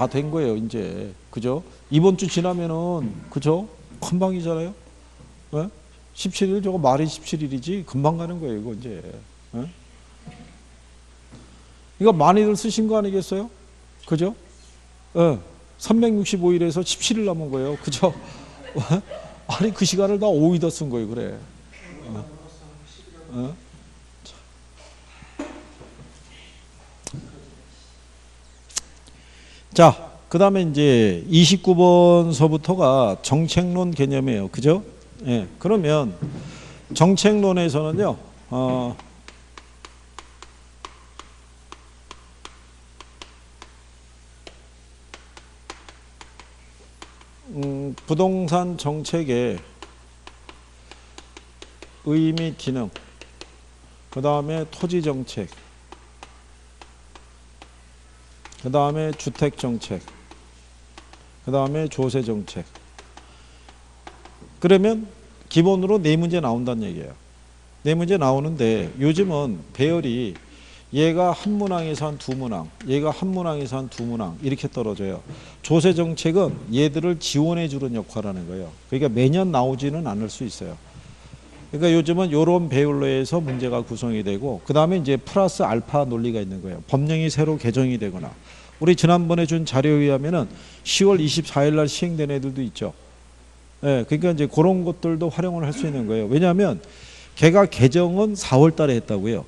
다 된 거예요, 이제. 그죠? 이번 주 지나면은, 그죠? 금방이잖아요? 예? 17일, 저거 말이 17일이지, 금방 가는 거예요, 이거 이제. 예? 이거 많이들 쓰신 거 아니겠어요? 그죠? 예. 365일에서 17일 남은 거예요. 그죠? 아니, 그 시간을 다 5일 더 쓴 거예요, 그래. 자, 그 다음에 이제 29번서부터가 정책론 개념이에요. 그죠? 예. 그러면 정책론에서는요, 부동산 정책의 의미, 기능, 그 다음에 토지 정책, 그 다음에 주택 정책, 그 다음에 조세 정책. 그러면 기본으로 4문제 나온다는 얘기예요. 4문제 나오는데 요즘은 배열이 얘가 한 문항에서 한 2문항, 얘가 한 문항에서 한 2문항 이렇게 떨어져요. 조세 정책은 얘들을 지원해 주는 역할을 하는 거예요. 그러니까 매년 나오지는 않을 수 있어요. 그러니까 요즘은 이런 배열로 해서 문제가 구성이 되고, 그 다음에 이제 플러스 알파 논리가 있는 거예요. 법령이 새로 개정이 되거나, 우리 지난번에 준 자료에 의하면은 10월 24일 날 시행된 애들도 있죠. 예, 그러니까 이제 그런 것들도 활용을 할 수 있는 거예요. 왜냐하면 걔가 개정은 4월 달에 했다고요.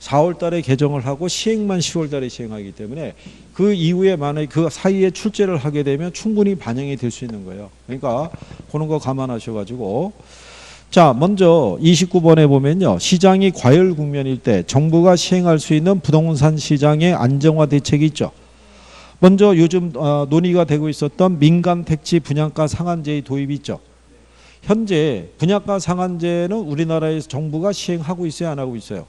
4월 달에 개정을 하고 시행만 10월 달에 시행하기 때문에 그 이후에 만약에 그 사이에 출제를 하게 되면 충분히 반영이 될 수 있는 거예요. 그러니까 그런 거 감안하셔가지고, 자, 먼저 29번에 보면요, 시장이 과열 국면일 때 정부가 시행할 수 있는 부동산 시장의 안정화 대책이 있죠. 먼저 요즘 논의가 되고 있었던 민간 택지 분양가 상한제의 도입이 있죠. 현재 분양가 상한제는 우리나라에서 정부가 시행하고 있어요, 안 하고 있어요?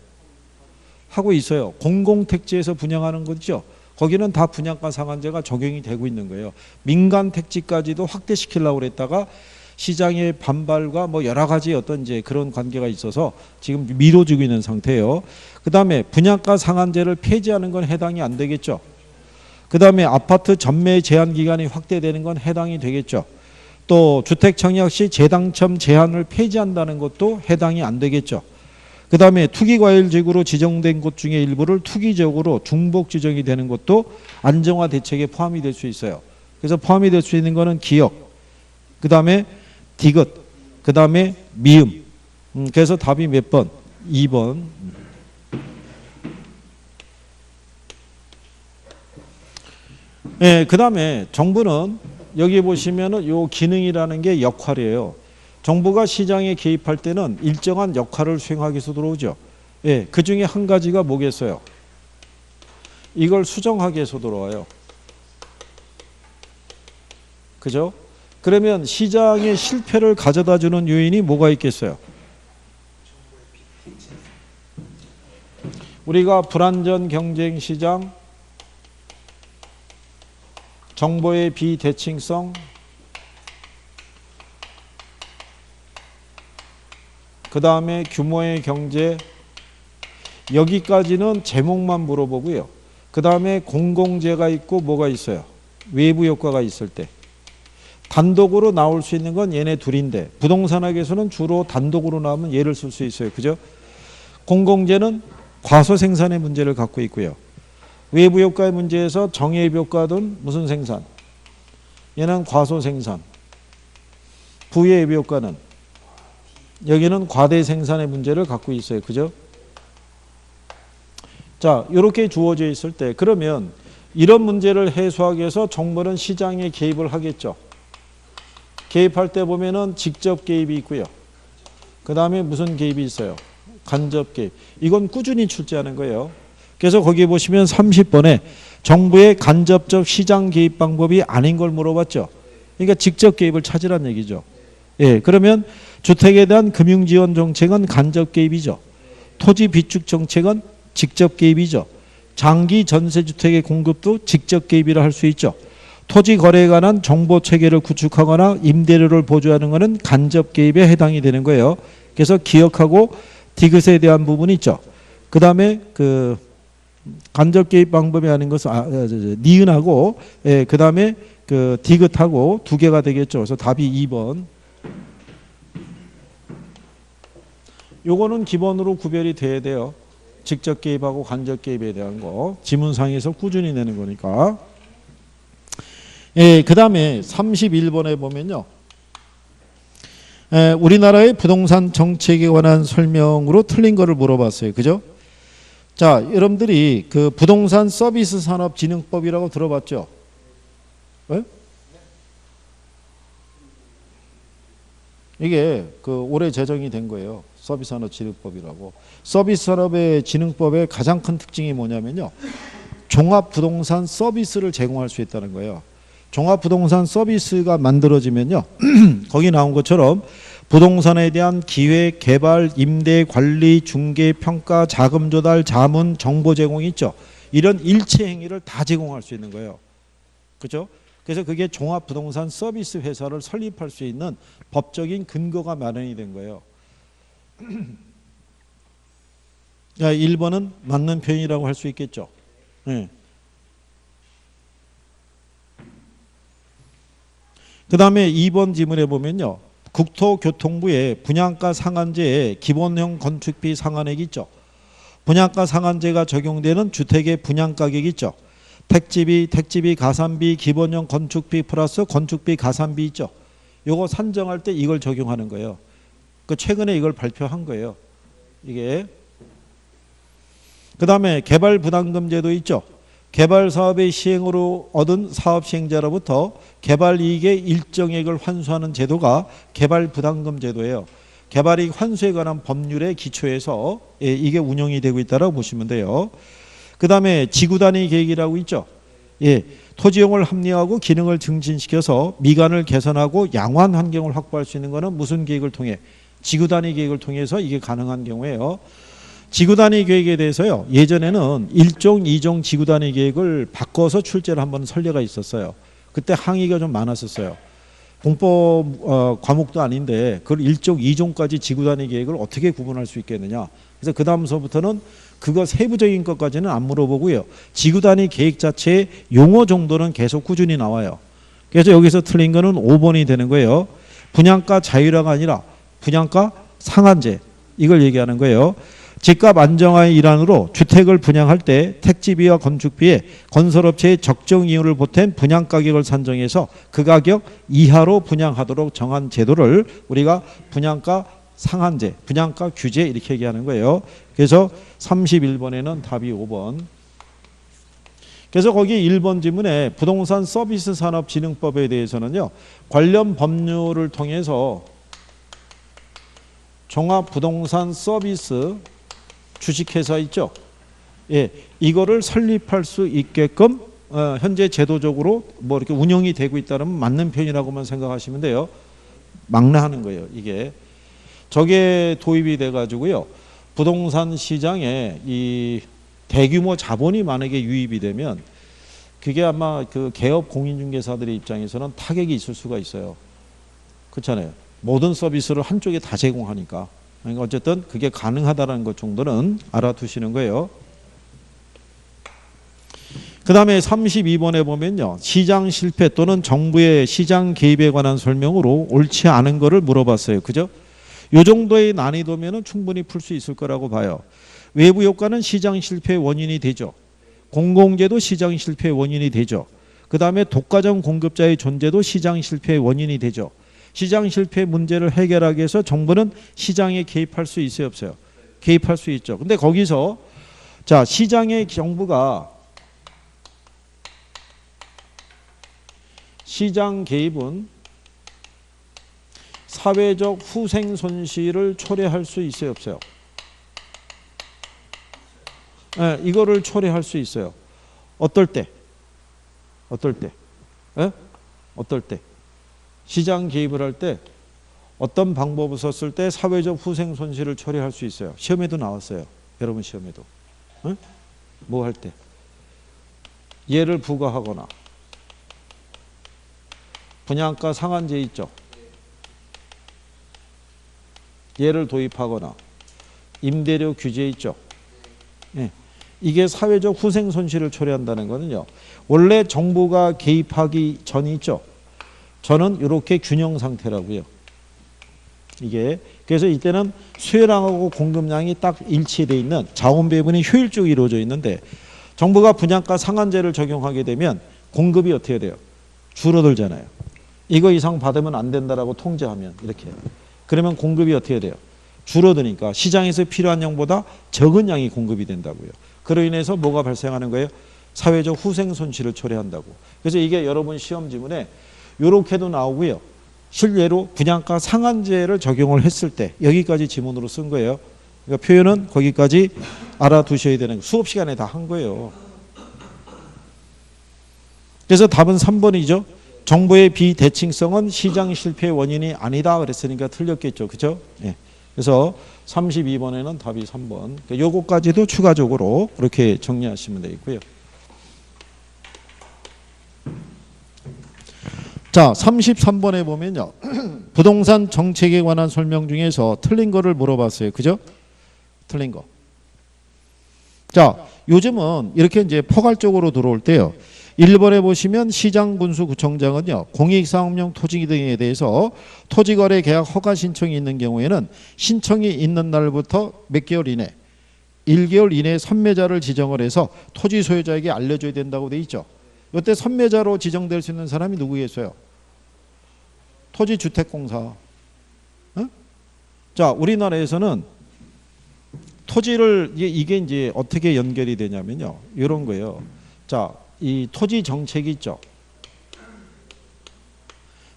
하고 있어요. 공공택지에서 분양하는 거죠. 거기는 다 분양가 상한제가 적용이 되고 있는 거예요. 민간 택지까지도 확대시키려고 그랬다가 시장의 반발과 뭐 여러 가지 어떤 이제 그런 관계가 있어서 지금 미뤄지고 있는 상태예요. 그 다음에 분양가 상한제를 폐지하는 건 해당이 안 되겠죠. 그 다음에 아파트 전매 제한 기간이 확대되는 건 해당이 되겠죠. 또 주택 청약 시 재당첨 제한을 폐지한다는 것도 해당이 안 되겠죠. 그 다음에 투기과열지구로 지정된 곳 중에 일부를 투기적으로 중복 지정이 되는 것도 안정화 대책에 포함이 될 수 있어요. 그래서 포함이 될 수 있는 거는 기역, 그 다음에 디귿, 그 다음에 미음. 그래서 답이 몇 번? 2번. 예, 그 다음에 정부는 여기 보시면은 요 기능이라는 게 역할이에요. 정부가 시장에 개입할 때는 일정한 역할을 수행하기 위해서 들어오죠. 예, 그 중에 한 가지가 뭐겠어요? 이걸 수정하기 위해서 들어와요. 그죠? 그러면 시장의 실패를 가져다 주는 요인이 뭐가 있겠어요? 우리가 불안전 경쟁 시장, 정보의 비대칭성, 그 다음에 규모의 경제, 여기까지는 제목만 물어보고요. 그 다음에 공공재가 있고 뭐가 있어요? 외부 효과가 있을 때. 단독으로 나올 수 있는 건 얘네 둘인데, 부동산학에서는 주로 단독으로 나오면 얘를 쓸 수 있어요. 그죠? 공공재는 과소 생산의 문제를 갖고 있고요. 외부 효과의 문제에서 정예비 효과든 무슨 생산? 얘는 과소 생산. 부예비 효과는 여기는 과대 생산의 문제를 갖고 있어요. 그죠? 자, 이렇게 주어져 있을 때, 그러면 이런 문제를 해소하기 위해서 정부는 시장에 개입을 하겠죠. 개입할 때 보면은 직접 개입이 있고요. 그 다음에 무슨 개입이 있어요? 간접 개입. 이건 꾸준히 출제하는 거예요. 그래서 거기 보시면 30번에 정부의 간접적 시장 개입 방법이 아닌 걸 물어봤죠. 그러니까 직접 개입을 찾으란 얘기죠. 예, 그러면 주택에 대한 금융지원 정책은 간접 개입이죠. 토지 비축 정책은 직접 개입이죠. 장기 전세주택의 공급도 직접 개입이라 할 수 있죠. 토지 거래에 관한 정보 체계를 구축하거나 임대료를 보조하는 것은 간접 개입에 해당이 되는 거예요. 그래서 기억하고 디귿에 대한 부분이 있죠. 그 다음에 간접 개입 방법이 아닌 것은 니은하고 그 다음에 그 디귿하고 두 개가 되겠죠. 그래서 답이 2번. 요거는 기본으로 구별이 돼야 돼요. 직접 개입하고 간접 개입에 대한 거 지문상에서 꾸준히 내는 거니까. 그 다음에 31번에 보면요. 우리나라의 부동산 정책에 관한 설명으로 틀린 거를 물어봤어요. 그죠? 자, 여러분들이 그 부동산 서비스 산업 진흥법이라고 들어봤죠? 네? 이게 그 올해 제정이 된 거예요. 서비스 산업 진흥법이라고. 서비스 산업의 진흥법의 가장 큰 특징이 뭐냐면요. 종합 부동산 서비스를 제공할 수 있다는 거예요. 종합 부동산 서비스가 만들어지면요. 거기 나온 것처럼 부동산에 대한 기획, 개발, 임대, 관리, 중개, 평가, 자금 조달, 자문, 정보 제공이 있죠. 이런 일체 행위를 다 제공할 수 있는 거예요. 그렇죠? 그래서 그게 종합 부동산 서비스 회사를 설립할 수 있는 법적인 근거가 마련이 된 거예요. 1번은 맞는 표현이라고 할 수 있겠죠. 네. 그 다음에 2번 지문에 보면요. 국토교통부의 분양가 상한제에 기본형 건축비 상한액이 있죠. 분양가 상한제가 적용되는 주택의 분양가격이 있죠. 택지비, 가산비, 기본형 건축비 플러스 건축비, 가산비 있죠. 요거 산정할 때 이걸 적용하는 거예요. 그 최근에 이걸 발표한 거예요. 이게. 그 다음에 개발부담금 제도 있죠. 개발 사업의 시행으로 얻은 사업 시행자로부터 개발 이익의 일정액을 환수하는 제도가 개발부담금 제도예요. 개발이익 환수에 관한 법률의 기초에서 이게 운영이 되고 있다고 보시면 돼요. 그 다음에 지구단위 계획이라고 있죠. 토지용을 합리화하고 기능을 증진시켜서 미관을 개선하고 양호한 환경을 확보할 수 있는 것은 무슨 계획을 통해? 지구단위 계획을 통해서 이게 가능한 경우에요. 지구단위 계획에 대해서요. 예전에는 1종, 2종 지구단위 계획을 바꿔서 출제를 한번 선례가 있었어요. 그때 항의가 좀 많았었어요. 공법 과목도 아닌데 그걸 1종, 2종까지 지구단위 계획을 어떻게 구분할 수 있겠느냐. 그래서 그 다음서부터는 그거 세부적인 것까지는 안 물어보고요. 지구단위 계획 자체의 용어 정도는 계속 꾸준히 나와요. 그래서 여기서 틀린 거는 5번이 되는 거예요. 분양가 자율화가 아니라 분양가 상한제. 이걸 얘기하는 거예요. 집값 안정화의 일환으로 주택을 분양할 때 택지비와 건축비에 건설업체의 적정 이윤을 보탠 분양가격을 산정해서 그 가격 이하로 분양하도록 정한 제도를 우리가 분양가 상한제, 분양가 규제 이렇게 얘기하는 거예요. 그래서 31번에는 답이 5번. 그래서 거기 1번 지문에 부동산 서비스 산업 진흥법에 대해서는요. 관련 법률을 통해서 종합 부동산 서비스 주식회사 있죠. 이거를 설립할 수 있게끔 현재 제도적으로 뭐 이렇게 운영이 되고 있다면 맞는 편이라고만 생각하시면 돼요. 망라하는 거예요. 이게 저게 도입이 돼 가지고요. 부동산 시장에 이 대규모 자본이 만약에 유입이 되면 그게 아마 그 개업 공인중개사들의 입장에서는 타격이 있을 수가 있어요. 그렇잖아요. 모든 서비스를 한쪽에 다 제공하니까. 그러니까 어쨌든 그게 가능하다는 것 정도는 알아두시는 거예요. 그 다음에 32번에 보면요. 시장 실패 또는 정부의 시장 개입에 관한 설명으로 옳지 않은 거를 물어봤어요. 그죠? 요 정도의 난이도면 충분히 풀 수 있을 거라고 봐요. 외부 효과는 시장 실패의 원인이 되죠. 공공재도 시장 실패의 원인이 되죠. 그 다음에 독과점 공급자의 존재도 시장 실패의 원인이 되죠. 시장 실패 문제를 해결하기 위해서 정부는 시장에 개입할 수 있어요, 없어요? 개입할 수 있죠. 근데 거기서 자, 시장의 정부가 시장 개입은 사회적 후생 손실을 초래할 수 있어요, 없어요? 네, 이거를 초래할 수 있어요. 어떨 때? 어떨 때? 네? 어떨 때? 시장 개입을 할 때 어떤 방법을 썼을 때 사회적 후생 손실을 초래할 수 있어요. 시험에도 나왔어요. 여러분 시험에도. 네? 뭐 할 때? 예를 부과하거나 분양가 상한제 있죠. 예를 도입하거나 임대료 규제 있죠. 네. 이게 사회적 후생 손실을 초래한다는 거는요. 원래 정부가 개입하기 전이 있죠. 저는 이렇게 균형 상태라고요. 이게 그래서 이때는 수요량하고 공급량이 딱 일치되어 있는 자원 배분이 효율적으로 이루어져 있는데 정부가 분양가 상한제를 적용하게 되면 공급이 어떻게 돼요? 줄어들잖아요. 이거 이상 받으면 안 된다라고 통제하면 이렇게. 그러면 공급이 어떻게 돼요? 줄어드니까 시장에서 필요한 양보다 적은 양이 공급이 된다고요. 그로 인해서 뭐가 발생하는 거예요? 사회적 후생 손실을 초래한다고. 그래서 이게 여러분 시험 지문에 이렇게도 나오고요. 실례로 분양가 상한제를 적용을 했을 때 여기까지 지문으로 쓴 거예요. 그러니까 표현은 거기까지 알아두셔야 되는 거예요. 수업 시간에 다 한 거예요. 그래서 답은 3번이죠. 정보의 비대칭성은 시장 실패의 원인이 아니다 그랬으니까 틀렸겠죠. 그죠? 예. 그래서 32번에는 답이 3번. 요거까지도 추가적으로 그렇게 정리하시면 되겠고요. 자, 33번에 보면요. 부동산 정책에 관한 설명 중에서 틀린 거를 물어봤어요. 그죠? 틀린 거. 자, 요즘은 이렇게 이제 포괄적으로 들어올 때요. 1번에 보시면 시장군수구청장은요. 공익사업용 토지 등에 대해서 토지거래 계약 허가 신청이 있는 경우에는 신청이 있는 날부터 몇 개월 이내 1개월 이내에 선매자를 지정을 해서 토지 소유자에게 알려줘야 된다고 돼 있죠. 이때 선매자로 지정될 수 있는 사람이 누구겠어요? 토지주택공사. 어? 자, 우리나라에서는 토지를 이게 이제 어떻게 연결이 되냐면요. 이런 거예요. 자, 이 토지 정책이 있죠.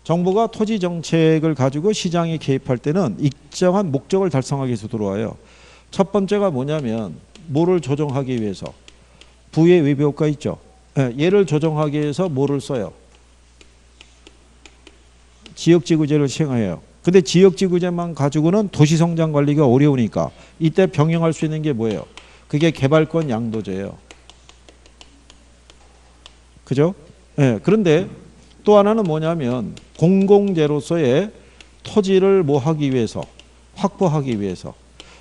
정부가 토지 정책을 가지고 시장에 개입할 때는 일정한 목적을 달성하기 위해서 들어와요. 첫 번째가 뭐냐면 뭐를 조정하기 위해서 부의 외부효과 있죠. 얘를 조정하기 위해서 뭐를 써요? 지역지구제를 시행해요. 근데 지역지구제만 가지고는 도시성장 관리가 어려우니까 이때 병행할 수 있는 게 뭐예요? 그게 개발권 양도제예요. 그죠? 네, 그런데 또 하나는 뭐냐면 공공재로서의 토지를 뭐 하기 위해서 확보하기 위해서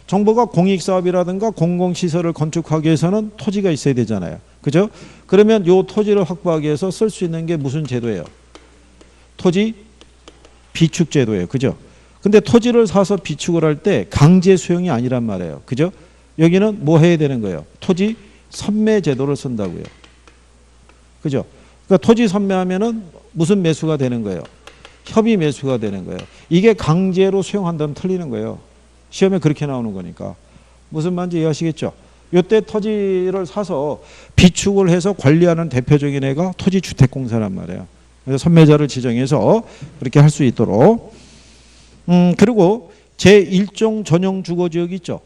정부가 공익사업이라든가 공공시설을 건축하기 위해서는 토지가 있어야 되잖아요. 그죠? 그러면 요 토지를 확보하기 위해서 쓸 수 있는 게 무슨 제도예요? 토지 비축제도예요. 그죠? 근데 토지를 사서 비축을 할 때 강제 수용이 아니란 말이에요. 그죠? 여기는 뭐 해야 되는 거예요? 토지 선매 제도를 쓴다고요. 그죠? 그러니까 토지 선매하면은 무슨 매수가 되는 거예요? 협의 매수가 되는 거예요. 이게 강제로 수용한다면 틀리는 거예요. 시험에 그렇게 나오는 거니까. 무슨 말인지 이해하시겠죠? 이때 토지를 사서 비축을 해서 관리하는 대표적인 애가 토지주택공사란 말이에요. 그래서 선매자를 지정해서 그렇게 할 수 있도록. 그리고 제1종 전용 주거지역이 있죠.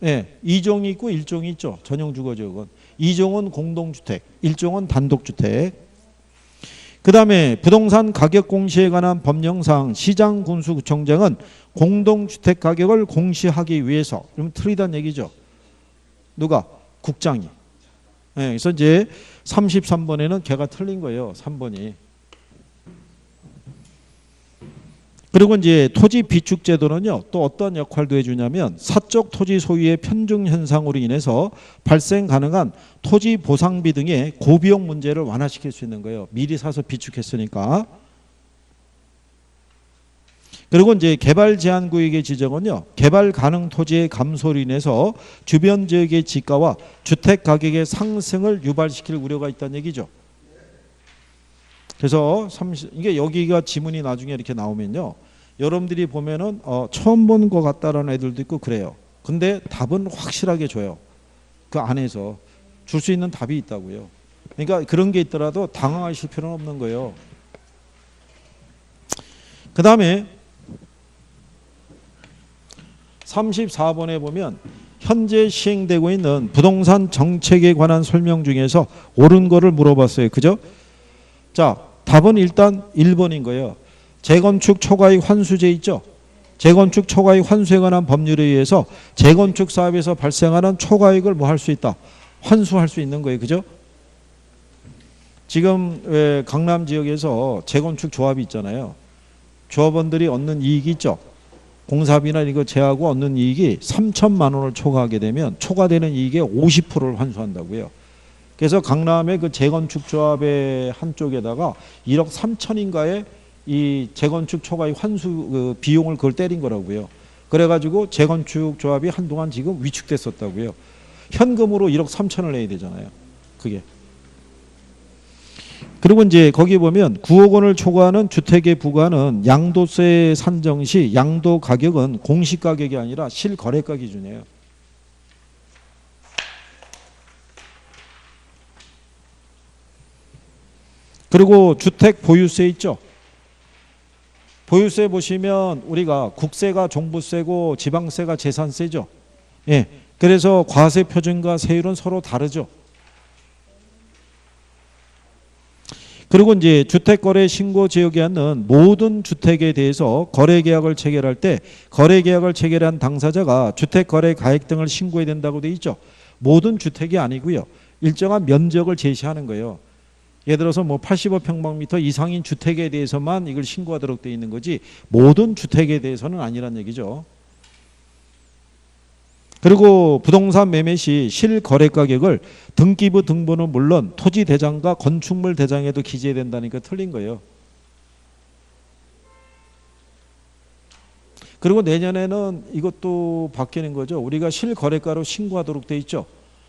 예, 2종이 있고 1종이 있죠. 전용 주거지역은. 2종은 공동주택, 1종은 단독주택. 그 다음에 부동산 가격 공시에 관한 법령상 시장군수구청장은 공동주택 가격을 공시하기 위해서, 그러면 틀리다는 얘기죠. 누가? 국장이. 예, 그래서 이제 33번에는 걔가 틀린 거예요. 3번이. 그리고 이제 토지 비축 제도는요, 또 어떤 역할도 해주냐면 사적 토지 소유의 편중 현상으로 인해서 발생 가능한 토지 보상비 등의 고비용 문제를 완화시킬 수 있는 거예요. 미리 사서 비축했으니까. 그리고 이제 개발 제한 구역의 지정은요, 개발 가능 토지의 감소로 인해서 주변 지역의 지가와 주택 가격의 상승을 유발시킬 우려가 있다는 얘기죠. 그래서 이게 여기가 지문이 나중에 이렇게 나오면요, 여러분들이 보면은 처음 본 것 같다라는 애들도 있고 그래요. 근데 답은 확실하게 줘요. 그 안에서 줄 수 있는 답이 있다고요. 그러니까 그런 게 있더라도 당황하실 필요는 없는 거예요. 그 다음에 34번에 보면 현재 시행되고 있는 부동산 정책에 관한 설명 중에서 옳은 거를 물어봤어요. 그죠? 자, 답은 일단 1번인 거예요. 재건축 초과이익 환수제 있죠? 재건축 초과이익 환수에 관한 법률에 의해서 재건축 사업에서 발생하는 초과이익을 뭐 할 수 있다? 환수할 수 있는 거예요. 그죠? 지금 왜 강남 지역에서 재건축 조합이 있잖아요. 조합원들이 얻는 이익이 있죠? 공사비나 이거 제하고 얻는 이익이 3천만 원을 초과하게 되면 초과되는 이익의 50%를 환수한다고요. 그래서 강남의 그 재건축 조합의 한쪽에다가 1억 3천인가의 이 재건축 초과의 환수 그 비용을 그걸 때린 거라고요. 그래가지고 재건축 조합이 한동안 지금 위축됐었다고요. 현금으로 1억 3천을 내야 되잖아요. 그게. 그리고 이제 거기 보면 9억 원을 초과하는 주택에 부과하는 양도세 산정 시 양도 가격은 공시 가격이 아니라 실거래가 기준이에요. 그리고 주택 보유세 있죠. 보유세 보시면 우리가 국세가 종부세고 지방세가 재산세죠. 예. 그래서 과세 표준과 세율은 서로 다르죠. 그리고 이제 주택거래 신고 지역에 있는 모든 주택에 대해서 거래계약을 체결할 때 거래계약을 체결한 당사자가 주택거래 가액 등을 신고해야 된다고 되어 있죠. 모든 주택이 아니고요. 일정한 면적을 제시하는 거예요. 예를 들어서 뭐 85평방미터 이상인 주택에 대해서만 이걸 신고하도록 되어 있는 거지 모든 주택에 대해서는 아니란 얘기죠. 그리고 부동산 매매 시 실거래 가격을 등기부 등본은 물론 토지 대장과 건축물 대장에도 기재해야 된다니까 틀린 거예요. 그리고 내년에는 이것도 바뀌는 거죠. 우리가 실거래가로 신고하도록 돼 있죠.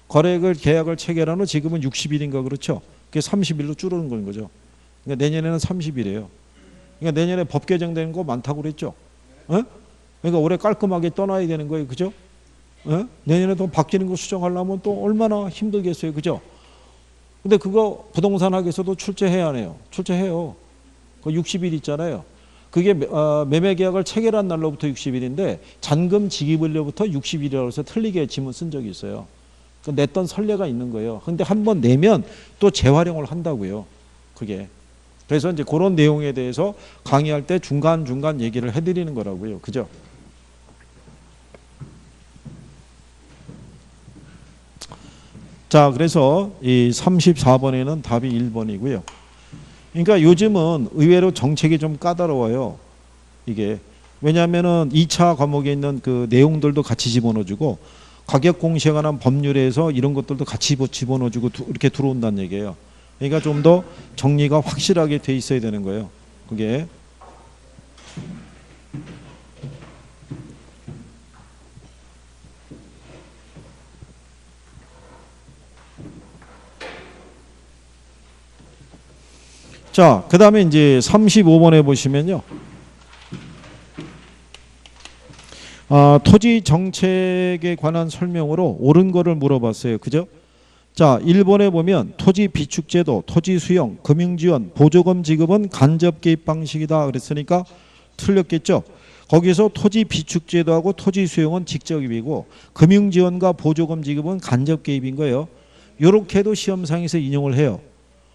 거래액을 계약을 체결한 후 지금은 60일인가 그렇죠. 그게 30일로 줄어든 건 거죠. 그러니까 내년에는 30일이에요. 그러니까 내년에 법 개정되는 거 많다고 그랬죠. 어? 그러니까 올해 깔끔하게 떠나야 되는 거예요. 그죠? 어? 내년에 또 바뀌는 거 수정하려면 또 얼마나 힘들겠어요. 그죠? 근데 그거 부동산 학에서도 출제해야 하네요. 출제해요. 그 60일 있잖아요. 그게 매매 계약을 체결한 날로부터 60일인데 잔금 지급일로부터 60일이라고 해서 틀리게 지문 쓴 적이 있어요. 냈던 선례가 있는 거예요. 근데 한번 내면 또 재활용을 한다고요. 그게. 그래서 이제 그런 내용에 대해서 강의할 때 중간중간 얘기를 해드리는 거라고요. 그죠? 자, 그래서 이 34번에는 답이 1번이고요. 그러니까 요즘은 의외로 정책이 좀 까다로워요. 이게. 왜냐하면은 2차 과목에 있는 그 내용들도 같이 집어넣어주고 가격 공시에 관한 법률에서 이런 것들도 같이 집어넣어주고 이렇게 들어온다는 얘기예요. 그러니까 좀 더 정리가 확실하게 돼 있어야 되는 거예요. 그게. 자, 그 다음에 이제 35번에 보시면요. 토지 정책에 관한 설명으로 옳은 거를 물어봤어요. 그죠? 자, 1번에 보면 토지 비축제도, 토지 수용, 금융지원, 보조금 지급은 간접 개입 방식이다 그랬으니까 틀렸겠죠? 거기서 토지 비축제도하고 토지 수용은 직접 개입이고 금융지원과 보조금 지급은 간접 개입인 거예요. 이렇게도 시험상에서 인용을 해요.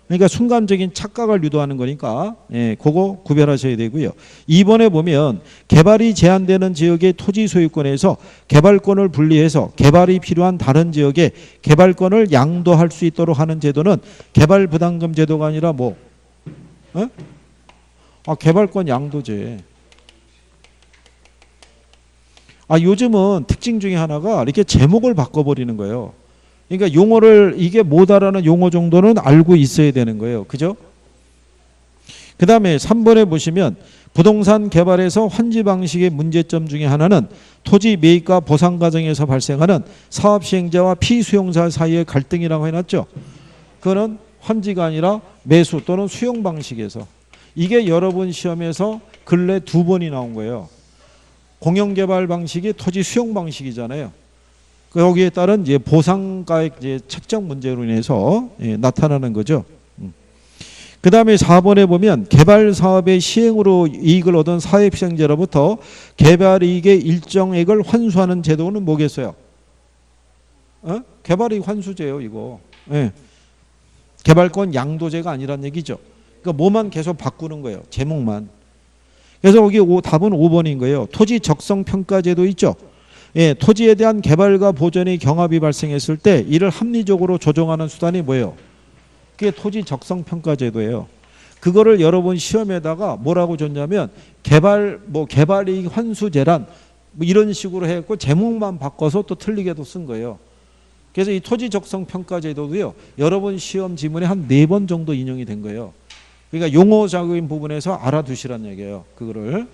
그러니까 순간적인 착각을 유도하는 거니까 예, 그거 구별하셔야 되고요. 2번에 보면 개발이 제한되는 지역의 토지 소유권에서 개발권을 분리해서 개발이 필요한 다른 지역에 개발권을 양도할 수 있도록 하는 제도는 개발 부담금 제도가 아니라 뭐? 개발권 양도제. 요즘은 특징 중에 하나가 이렇게 제목을 바꿔버리는 거예요. 그러니까 용어를 이게 뭐다라는 용어 정도는 알고 있어야 되는 거예요. 그죠? 그 다음에 3번에 보시면 부동산 개발에서 환지 방식의 문제점 중에 하나는 토지 매입과 보상 과정에서 발생하는 사업 시행자와 피수용자 사이의 갈등이라고 해놨죠. 그거는 환지가 아니라 매수 또는 수용 방식에서. 이게 여러분 시험에서 근래 2번이 나온 거예요. 공영개발 방식이 토지 수용 방식이잖아요. 여기에 따른 이제 보상가액 이제 책정 문제로 인해서 나타나는 거죠. 그 다음에 4번에 보면 개발 사업의 시행으로 이익을 얻은 사회피생자로부터 개발 이익의 일정액을 환수하는 제도는 뭐겠어요? 개발이익 환수제요, 이거. 예. 개발권 양도제가 아니란 얘기죠. 그러니까 뭐만 계속 바꾸는 거예요. 제목만. 그래서 여기 답은 5번인 거예요. 토지 적성 평가제도 있죠. 예, 토지에 대한 개발과 보전의 경합이 발생했을 때 이를 합리적으로 조정하는 수단이 뭐예요? 그게 토지 적성 평가 제도예요. 그거를 여러분 시험에다가 뭐라고 줬냐면 개발이익 환수제란 뭐 이런 식으로 해갖고 제목만 바꿔서 또 틀리게도 쓴 거예요. 그래서 이 토지 적성 평가 제도도요, 여러분 시험 지문에 한 4번 정도 인용이 된 거예요. 그러니까 용어적인 부분에서 알아두시란 얘기예요. 그거를.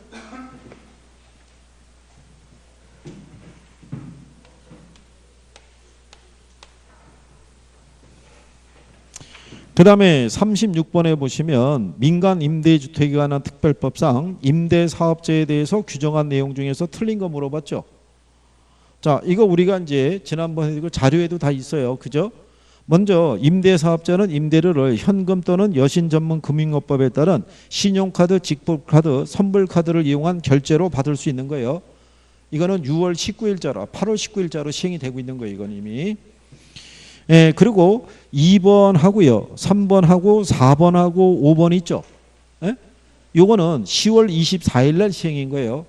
그 다음에 36번에 보시면 민간 임대주택에 관한 특별법상 임대사업자에 대해서 규정한 내용 중에서 틀린 거 물어봤죠. 자, 이거 우리가 이제 지난번에 이거 자료에도 다 있어요. 그죠? 먼저 임대사업자는 임대료를 현금 또는 여신전문금융업법에 따른 신용카드, 직불카드, 선불카드를 이용한 결제로 받을 수 있는 거예요. 이거는 6월 19일자로 8월 19일자로 시행이 되고 있는 거예요. 이건 이미. 예, 그리고 2번 하고요. 3번 하고 4번 하고 5번 있죠. 예? 요거는 10월 24일 날 시행인 거예요.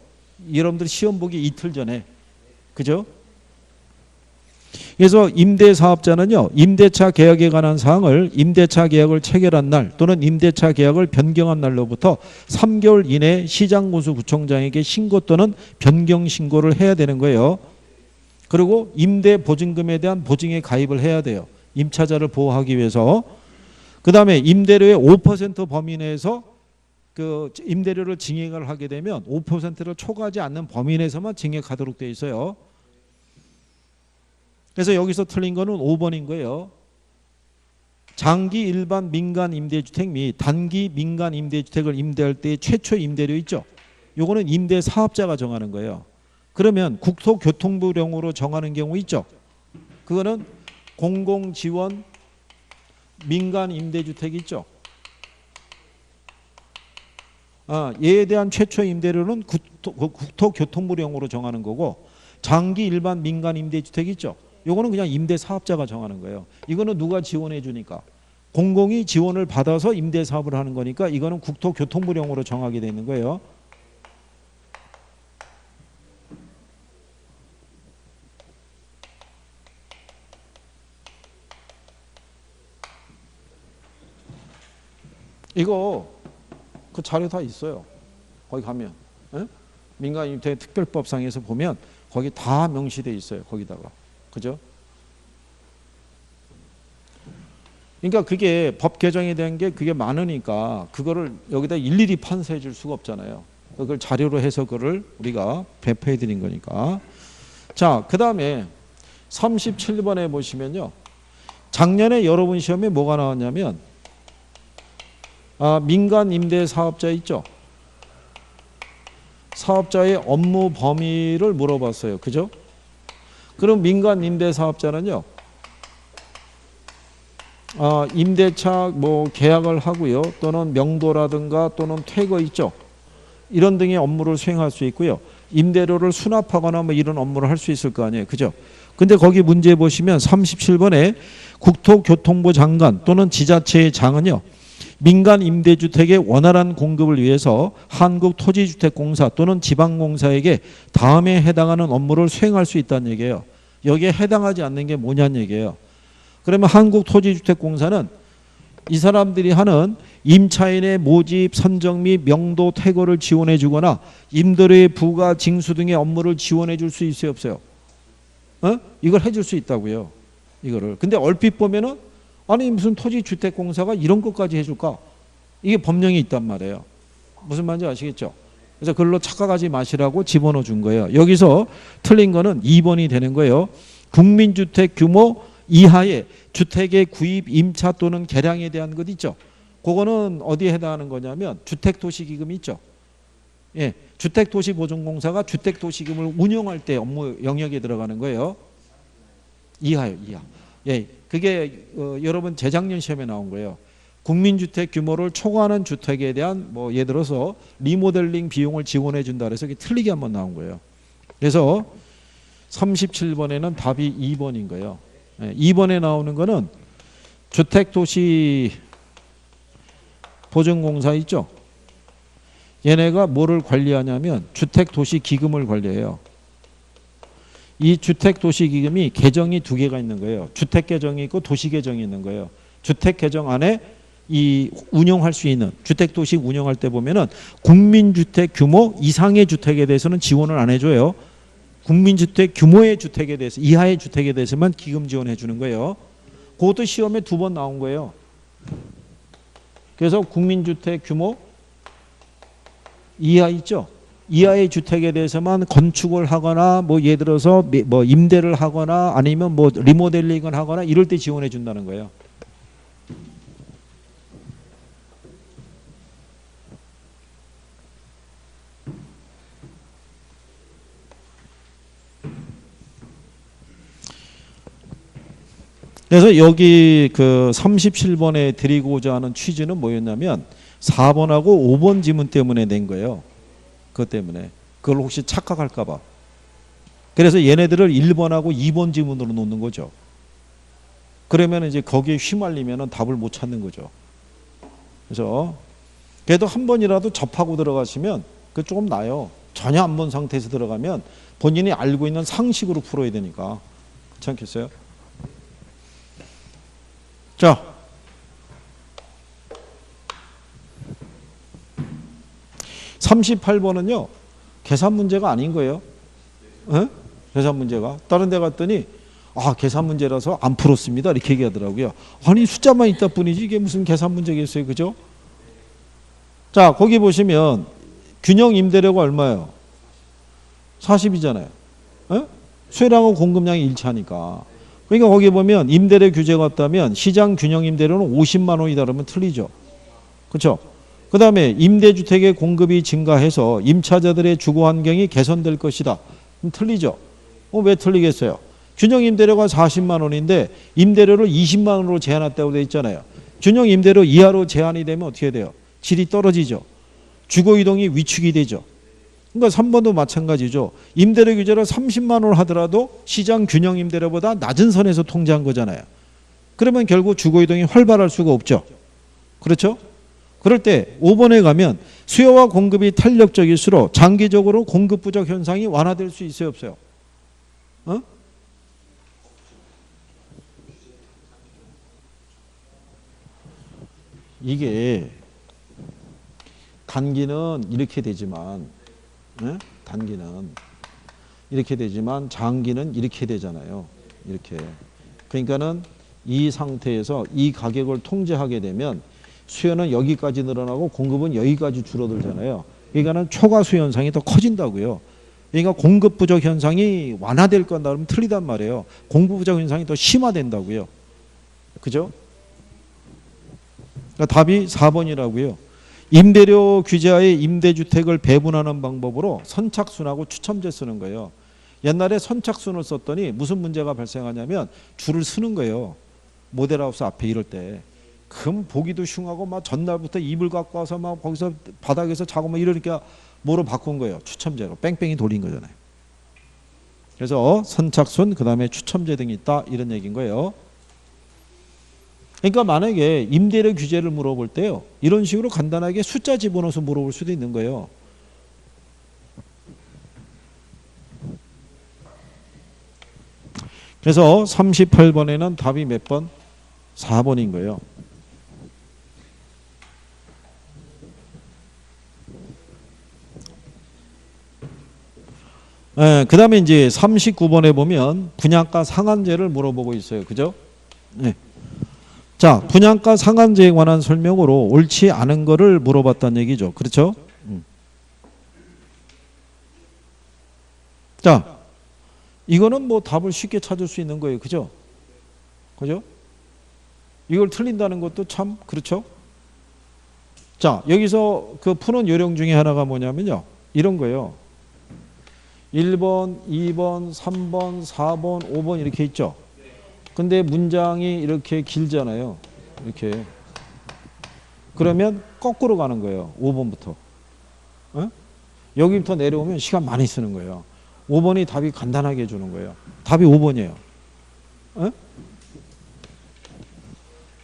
여러분들 시험 보기 이틀 전에. 그죠? 그래서 임대사업자는요, 임대차 계약에 관한 사항을 임대차 계약을 체결한 날 또는 임대차 계약을 변경한 날로부터 3개월 이내에 시장군수구청장에게 신고 또는 변경 신고를 해야 되는 거예요. 그리고 임대보증금에 대한 보증에 가입을 해야 돼요. 임차자를 보호하기 위해서. 그 다음에 임대료의 5% 범위 내에서 그 임대료를 증액을 하게 되면 5%를 초과하지 않는 범위 내에서만 증액하도록 되어 있어요. 그래서 여기서 틀린 거는 5번인 거예요. 장기 일반 민간 임대주택 및 단기 민간 임대주택을 임대할 때 최초 임대료 있죠. 요거는 임대사업자가 정하는 거예요. 그러면 국토교통부령으로 정하는 경우 있죠. 그거는 공공지원 민간 임대주택 있죠. 얘에 대한 최초 임대료는 국토교통부령으로 정하는 거고, 장기 일반 민간 임대주택 있죠. 요거는 그냥 임대사업자가 정하는 거예요. 이거는 누가 지원해 주니까? 공공이 지원을 받아서 임대사업을 하는 거니까 이거는 국토교통부령으로 정하게 되는 거예요. 이거 그 자료 다 있어요. 거기 가면. 예? 민간임대 특별법상에서 보면 거기 다 명시돼 있어요. 거기다가. 그죠? 그러니까 그게 법 개정에 대한 게 그게 많으니까 그거를 여기다 일일이 판서해 줄 수가 없잖아요. 그걸 자료로 해서 그걸 우리가 배포해 드린 거니까. 자, 그 다음에 37번에 보시면요. 작년에 여러분 시험에 뭐가 나왔냐면 민간 임대 사업자 있죠. 사업자의 업무 범위를 물어봤어요. 그죠? 그럼 민간 임대 사업자는요. 임대차 계약을 하고요. 또는 명도라든가 또는 퇴거 있죠. 이런 등의 업무를 수행할 수 있고요. 임대료를 수납하거나 이런 업무를 할 수 있을 거 아니에요. 그죠? 근데 거기 문제 보시면 37번에 국토교통부 장관 또는 지자체의 장은요. 민간 임대주택의 원활한 공급을 위해서 한국토지주택공사 또는 지방공사에게 다음에 해당하는 업무를 수행할 수 있다는 얘기예요. 여기에 해당하지 않는 게 뭐냐는 얘기예요. 그러면 한국토지주택공사는 이 사람들이 하는 임차인의 모집, 선정 및 명도, 퇴거를 지원해 주거나 임대료의 부과, 징수 등의 업무를 지원해 줄 수 있어요, 없어요? 이걸 해줄 수 있다고요. 이거를. 근데 얼핏 보면은 아니 무슨 토지주택공사가 이런 것까지 해줄까? 이게 법령이 있단 말이에요. 무슨 말인지 아시겠죠? 그래서 그걸로 착각하지 마시라고 집어넣어 준 거예요. 여기서 틀린 거는 2번이 되는 거예요. 국민주택 규모 이하의 주택의 구입, 임차 또는 개량에 대한 것 있죠. 그거는 어디에 해당하는 거냐면 주택도시기금 있죠. 예, 주택도시보증공사가 주택도시기금을 운영할 때 업무 영역에 들어가는 거예요. 이하요, 이하. 예, 그게 여러분 재작년 시험에 나온 거예요. 국민주택 규모를 초과하는 주택에 대한 예를 들어서 리모델링 비용을 지원해 준다 그래서 이게 틀리게 한번 나온 거예요. 그래서 37번에는 답이 2번인 거예요. 2번에 나오는 거는 주택도시 보증공사 있죠. 얘네가 뭐를 관리하냐면 주택도시기금을 관리해요. 이 주택도시기금이 계정이 2개가 있는 거예요. 주택계정이 있고 도시계정이 있는 거예요. 주택계정 안에 이 운영할 수 있는 주택도시 운영할 때 보면은 국민주택 규모 이상의 주택에 대해서는 지원을 안 해줘요. 국민주택 규모의 주택에 대해서 이하의 주택에 대해서만 기금 지원해 주는 거예요. 그것도 시험에 2번 나온 거예요. 그래서 국민주택 규모 이하 있죠. 이하의 주택에 대해서만 건축을 하거나 뭐 예를 들어서 뭐 임대를 하거나 아니면 뭐 리모델링을 하거나 이럴 때 지원해 준다는 거예요. 그래서 여기 그 37번에 드리고자 하는 취지는 뭐였냐면 4번하고 5번 지문 때문에 낸 거예요. 그것 때문에. 그걸 혹시 착각할까 봐. 그래서 얘네들을 1번하고 2번 지문으로 놓는 거죠. 그러면 이제 거기에 휘말리면 답을 못 찾는 거죠. 그래서 그래도 한 번이라도 접하고 들어가시면 그 조금 나아요. 전혀 안 본 상태에서 들어가면 본인이 알고 있는 상식으로 풀어야 되니까. 그렇지 않겠어요? 자, 38번은요 계산 문제가 아닌 거예요. 에? 계산 문제가 다른 데 갔더니 아 계산 문제라서 안 풀었습니다 이렇게 얘기하더라고요. 아니 숫자만 있다 뿐이지 이게 무슨 계산 문제겠어요. 그죠? 자 거기 보시면 균형 임대료가 얼마예요? 40이잖아요. 에? 수요량하고 공급량이 일치하니까. 그러니까 거기 보면 임대료 규제가 없다면 시장 균형 임대료는 50만 원이다 그러면 틀리죠. 그렇죠? 그 다음에 임대주택의 공급이 증가해서 임차자들의 주거 환경이 개선될 것이다. 틀리죠. 왜 틀리겠어요? 균형 임대료가 40만 원인데 임대료를 20만 원으로 제한했다고 되어 있잖아요. 균형 임대료 이하로 제한이 되면 어떻게 돼요? 질이 떨어지죠. 주거 이동이 위축이 되죠. 그러니까 3번도 마찬가지죠. 임대료 규제를 30만 원 하더라도 시장 균형 임대료보다 낮은 선에서 통제한 거잖아요. 그러면 결국 주거 이동이 활발할 수가 없죠. 그렇죠? 그럴 때 5번에 가면 수요와 공급이 탄력적일수록 장기적으로 공급 부족 현상이 완화될 수 있어요, 없어요? 어? 이게 단기는 이렇게 되지만 단기는 이렇게 되지만 장기는 이렇게 되잖아요. 이렇게. 그러니까는 이 상태에서 이 가격을 통제하게 되면 수요는 여기까지 늘어나고 공급은 여기까지 줄어들잖아요. 그러니까는 초과수 현상이 더 커진다고요. 그러니까 공급 부족 현상이 완화될 건다 그러면 틀리단 말이에요. 공급 부족 현상이 더 심화된다고요. 그죠? 그러니까 답이 4번이라고요. 임대료 규제하에 임대주택을 배분하는 방법으로 선착순하고 추첨제 쓰는 거예요. 옛날에 선착순을 썼더니 무슨 문제가 발생하냐면 줄을 서는 거예요. 모델하우스 앞에 이럴 때. 금 보기도 흉하고 막 전날부터 이불 갖고 와서 막 거기서 바닥에서 자고 막 이러니까 뭐로 바꾼 거예요? 추첨제로. 뺑뺑이 돌린 거잖아요. 그래서 선착순 그다음에 추첨제 등이 있다 이런 얘기인 거예요. 그러니까 만약에 임대료 규제를 물어볼 때요. 이런 식으로 간단하게 숫자 집어넣어서 물어볼 수도 있는 거예요. 그래서 38번에는 답이 몇 번? 4번인 거예요. 그 다음에 이제 39번에 보면 분양가 상한제를 물어보고 있어요. 그죠? 네. 자, 분양가 상한제에 관한 설명으로 옳지 않은 거를 물어봤다는 얘기죠. 그렇죠? 자, 이거는 뭐 답을 쉽게 찾을 수 있는 거예요. 그죠? 그죠? 이걸 틀린다는 것도 참 그렇죠? 자, 여기서 그 푸는 요령 중에 하나가 뭐냐면요. 이런 거예요. 1번, 2번, 3번, 4번, 5번 이렇게 있죠. 근데 문장이 이렇게 길잖아요. 이렇게. 그러면 거꾸로 가는 거예요. 5번부터. 어? 여기부터 내려오면 시간 많이 쓰는 거예요. 5번이 답이 간단하게 해주는 거예요. 답이 5번이에요. 어?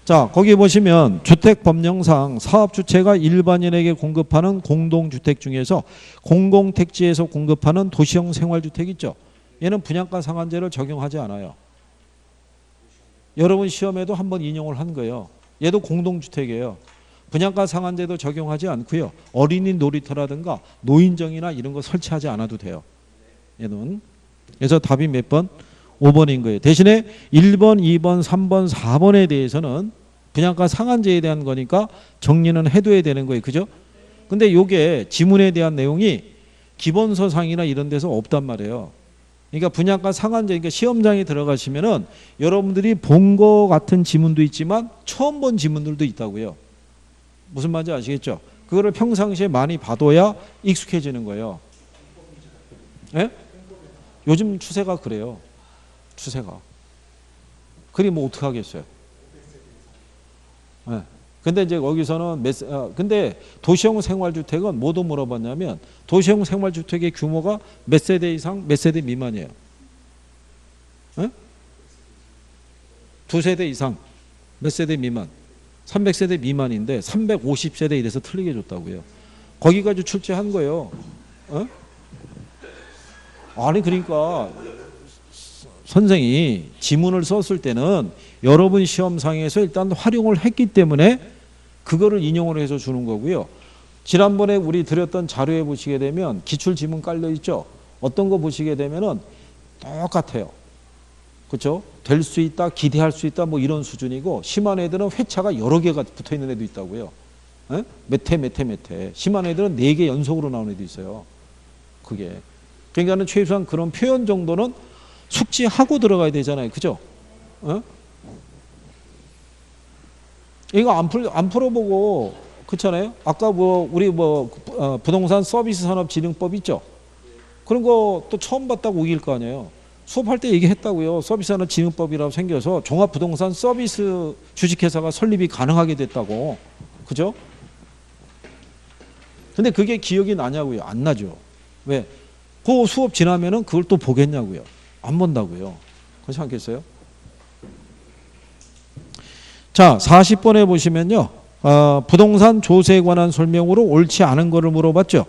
자, 거기 보시면 주택법령상 사업주체가 일반인에게 공급하는 공동주택 중에서 공공택지에서 공급하는 도시형 생활주택 있죠. 얘는 분양가 상한제를 적용하지 않아요. 여러분 시험에도 한번 인용을 한 거예요. 얘도 공동주택이에요. 분양가 상한제도 적용하지 않고요. 어린이 놀이터라든가 노인정이나 이런 거 설치하지 않아도 돼요. 얘는. 그래서 답이 몇 번? 5번인 거예요. 대신에 1번, 2번, 3번, 4번에 대해서는 분양가 상한제에 대한 거니까 정리는 해둬야 되는 거예요. 그죠? 근데 요게 지문에 대한 내용이 기본서상이나 이런 데서 없단 말이에요. 그러니까 분양가 상한제, 그러니까 시험장에 들어가시면은 여러분들이 본 거 같은 지문도 있지만 처음 본 지문들도 있다고요. 무슨 말인지 아시겠죠? 그거를 평상시에 많이 봐둬야 익숙해지는 거예요. 예? 요즘 추세가 그래요. 추세가. 그리 뭐 어떻게 하겠어요? 예. 근데 이제 거기서는 근데 도시형 생활주택은 뭐도 물어봤냐면 도시형 생활주택의 규모가 몇 세대 이상, 몇 세대 미만이에요? 예? 2세대 이상, 몇 세대 미만? 300세대 미만인데 350세대 이래서 틀리게 줬다고요. 거기까지 출제한 거예요. 어? 아니 그러니까 선생이 지문을 썼을 때는 여러분 시험상에서 일단 활용을 했기 때문에 그거를 인용을 해서 주는 거고요. 지난번에 우리 드렸던 자료에 보시게 되면 기출지문 깔려 있죠. 어떤 거 보시게 되면은 똑같아요. 그렇죠? 될 수 있다, 기대할 수 있다 뭐 이런 수준이고 심한 애들은 회차가 여러 개가 붙어 있는 애도 있다고요. 에? 몇 회. 심한 애들은 4개 연속으로 나오는 애도 있어요. 그게. 그러니까는 최소한 그런 표현 정도는 숙지하고 들어가야 되잖아요. 그죠? 어? 이거 안 풀어보고, 그렇잖아요? 아까 뭐, 우리 뭐, 부동산 서비스 산업진흥법 있죠? 그런 거 또 처음 봤다고 우길 거 아니에요? 수업할 때 얘기했다고요. 서비스 산업진흥법이라고 생겨서 종합부동산 서비스 주식회사가 설립이 가능하게 됐다고. 그죠? 근데 그게 기억이 나냐고요? 안 나죠. 왜? 그 수업 지나면은 그걸 또 보겠냐고요? 안 본다고요. 그렇지 않겠어요? 자, 40번에 보시면요. 부동산 조세에 관한 설명으로 옳지 않은 거를 물어봤죠.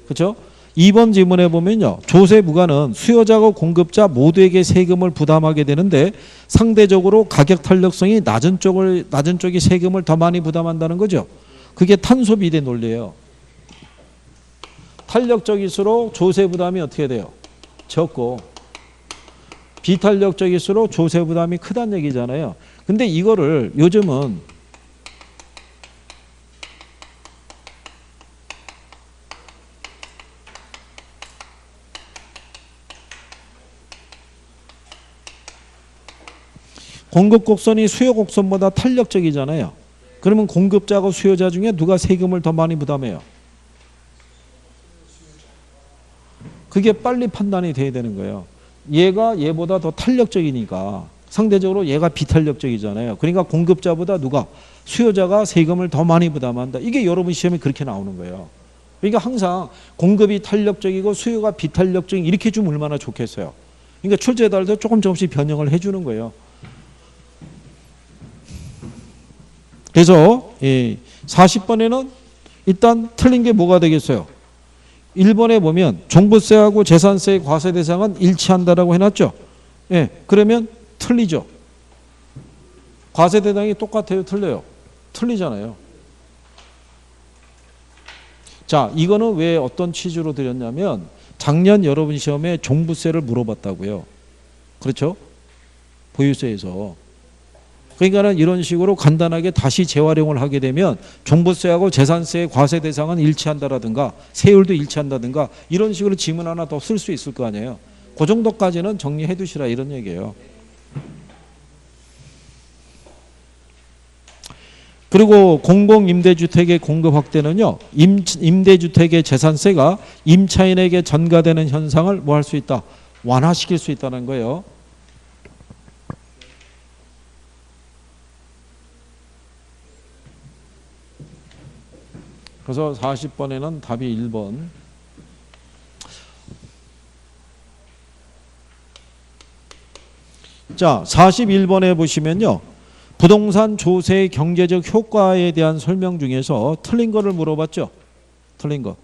그렇죠? 2번 지문에 보면요. 조세부과는 수요자와 공급자 모두에게 세금을 부담하게 되는데 상대적으로 가격 탄력성이 낮은 쪽이 세금을 더 많이 부담한다는 거죠. 그게 탄소 비례 논리예요. 탄력적일수록 조세 부담이 어떻게 돼요? 적고 비탄력적일수록 조세 부담이 크다는 얘기잖아요. 근데 이거를 요즘은 공급 곡선이 수요 곡선보다 탄력적이잖아요. 그러면 공급자하고 수요자 중에 누가 세금을 더 많이 부담해요? 그게 빨리 판단이 돼야 되는 거예요. 얘가 얘보다 더 탄력적이니까 상대적으로 얘가 비탄력적이잖아요. 그러니까 공급자보다 누가? 수요자가 세금을 더 많이 부담한다. 이게 여러분 시험에 그렇게 나오는 거예요. 그러니까 항상 공급이 탄력적이고 수요가 비탄력적인 이렇게 주면 얼마나 좋겠어요. 그러니까 출제에 따라서 조금씩 변형을 해주는 거예요. 그래서 40번에는 일단 틀린 게 뭐가 되겠어요? 1번에 보면 종부세하고 재산세의 과세 대상은 일치한다라고 해놨죠. 예, 그러면 틀리죠. 과세 대상이 똑같아요, 틀려요? 틀리잖아요. 자, 이거는 왜 어떤 취지로 드렸냐면 작년 여러분 시험에 종부세를 물어봤다고요. 그렇죠? 보유세에서. 그러니까는 이런 식으로 간단하게 다시 재활용을 하게 되면 종부세하고 재산세의 과세 대상은 일치한다라든가 세율도 일치한다든가 이런 식으로 지문 하나 더 쓸 수 있을 거 아니에요. 그 정도까지는 정리해 두시라 이런 얘기예요. 그리고 공공임대주택의 공급 확대는요. 임대주택의 재산세가 임차인에게 전가되는 현상을 뭐 할 수 있다? 완화시킬 수 있다는 거예요. 그래서 40번에는 답이 1번. 자, 41번에 보시면요. 부동산 조세의 경제적 효과에 대한 설명 중에서 틀린 거를 물어봤죠. 틀린 거.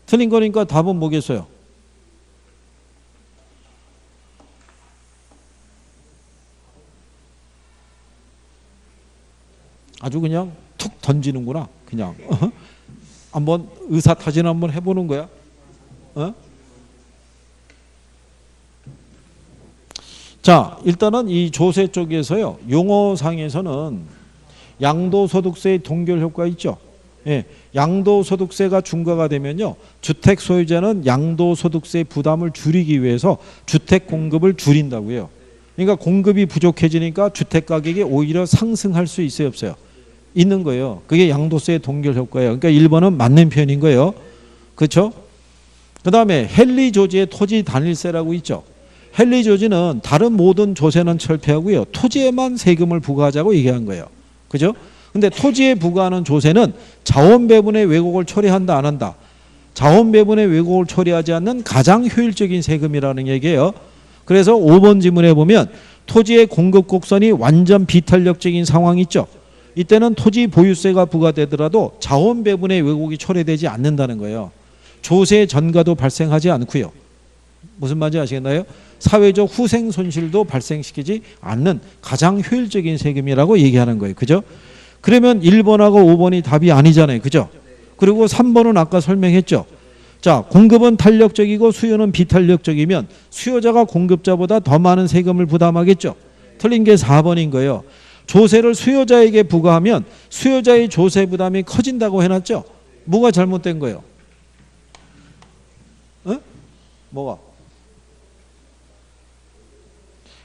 틀린 거니까 답은 뭐겠어요? 아주 그냥 툭 던지는구나. 그냥 한번 의사타진 한번 해보는 거야. 어? 자, 일단은 이 조세 쪽에서요, 용어상에서는 양도소득세의 동결 효과 있죠. 예, 양도소득세가 중과가 되면요, 주택 소유자는 양도소득세 부담을 줄이기 위해서 주택 공급을 줄인다고요. 그러니까 공급이 부족해지니까 주택 가격이 오히려 상승할 수 있어요, 없어요? 있는 거예요. 그게 양도세의 동결 효과예요. 그러니까 1번은 맞는 표현인 거예요. 그렇죠? 그 다음에 헨리 조지의 토지 단일세라고 있죠. 헨리 조지는 다른 모든 조세는 철폐하고요, 토지에만 세금을 부과하자고 얘기한 거예요. 그죠? 근데 토지에 부과하는 조세는 자원 배분의 왜곡을 처리한다, 안 한다? 자원 배분의 왜곡을 처리하지 않는 가장 효율적인 세금이라는 얘기예요. 그래서 5번 지문에 보면 토지의 공급 곡선이 완전 비탄력적인 상황이 있죠. 이때는 토지 보유세가 부과되더라도 자원 배분의 왜곡이 처리되지 않는다는 거예요. 조세 전가도 발생하지 않고요. 무슨 말인지 아시겠나요? 사회적 후생 손실도 발생시키지 않는 가장 효율적인 세금이라고 얘기하는 거예요. 그죠? 그러면 1번하고 5번이 답이 아니잖아요. 그죠? 그리고 3번은 아까 설명했죠. 자, 공급은 탄력적이고 수요는 비탄력적이면 수요자가 공급자보다 더 많은 세금을 부담하겠죠. 틀린 게 4번인 거예요. 조세를 수요자에게 부과하면 수요자의 조세 부담이 커진다고 해놨죠. 뭐가 잘못된 거예요? 어? 뭐가?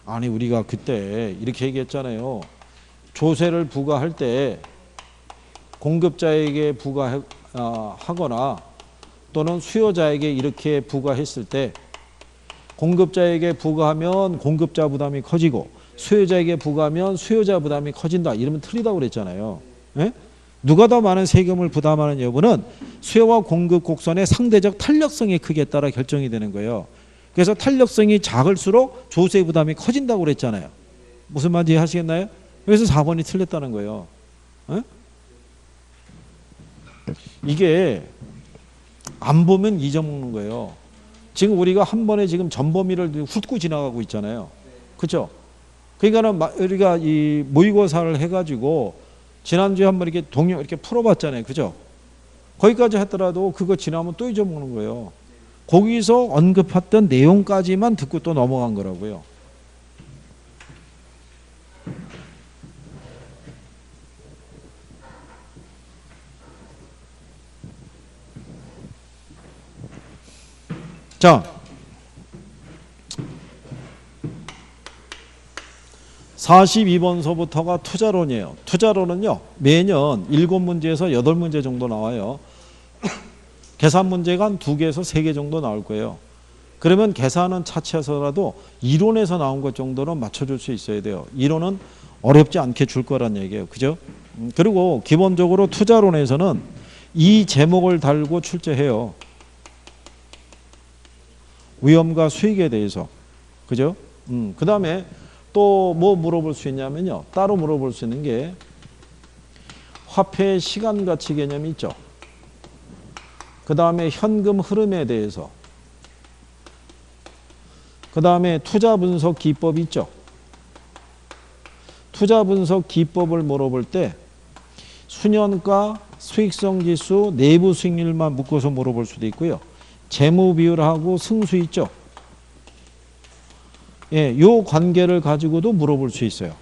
아니, 우리가 그때 이렇게 얘기했잖아요. 조세를 부과할 때 공급자에게 부과하거나 또는 수요자에게 이렇게 부과했을 때 공급자에게 부과하면 공급자 부담이 커지고 수요자에게 부과하면 수요자 부담이 커진다. 이러면 틀리다고 그랬잖아요. 예? 누가 더 많은 세금을 부담하는 여부는 수요와 공급 곡선의 상대적 탄력성에 크게 따라 결정이 되는 거예요. 그래서 탄력성이 작을수록 조세 부담이 커진다고 그랬잖아요. 무슨 말인지 하시겠나요? 그래서 4번이 틀렸다는 거예요. 예? 이게 안 보면 잊어먹는 거예요. 지금 우리가 한 번에 지금 전범위를 훑고 지나가고 있잖아요. 그렇죠? 그러니까는 우리가 이 모의고사를 해가지고 지난주에 한 번 이렇게 동영 이렇게 풀어봤잖아요. 그죠? 거기까지 했더라도 그거 지나면 또 잊어먹는 거예요. 거기서 언급했던 내용까지만 듣고 또 넘어간 거라고요. 자, 42번서부터가 투자론이에요. 투자론은요, 매년 7문제에서 8문제 정도 나와요. 계산 문제가 한 2개에서 3개 정도 나올 거예요. 그러면 계산은 차치해서라도 이론에서 나온 것 정도는 맞춰줄 수 있어야 돼요. 이론은 어렵지 않게 줄 거란 얘기예요. 그죠? 그리고 기본적으로 투자론에서는 이 제목을 달고 출제해요. 위험과 수익에 대해서. 그죠? 그 다음에 또 뭐 물어볼 수 있냐면요. 따로 물어볼 수 있는 게 화폐의 시간 가치 개념이 있죠. 그 다음에 현금 흐름에 대해서. 그 다음에 투자 분석 기법이 있죠. 투자 분석 기법을 물어볼 때 수년가 수익성 지수 내부 수익률만 묶어서 물어볼 수도 있고요. 재무 비율하고 승수 있죠. 예, 요 관계를 가지고도 물어볼 수 있어요.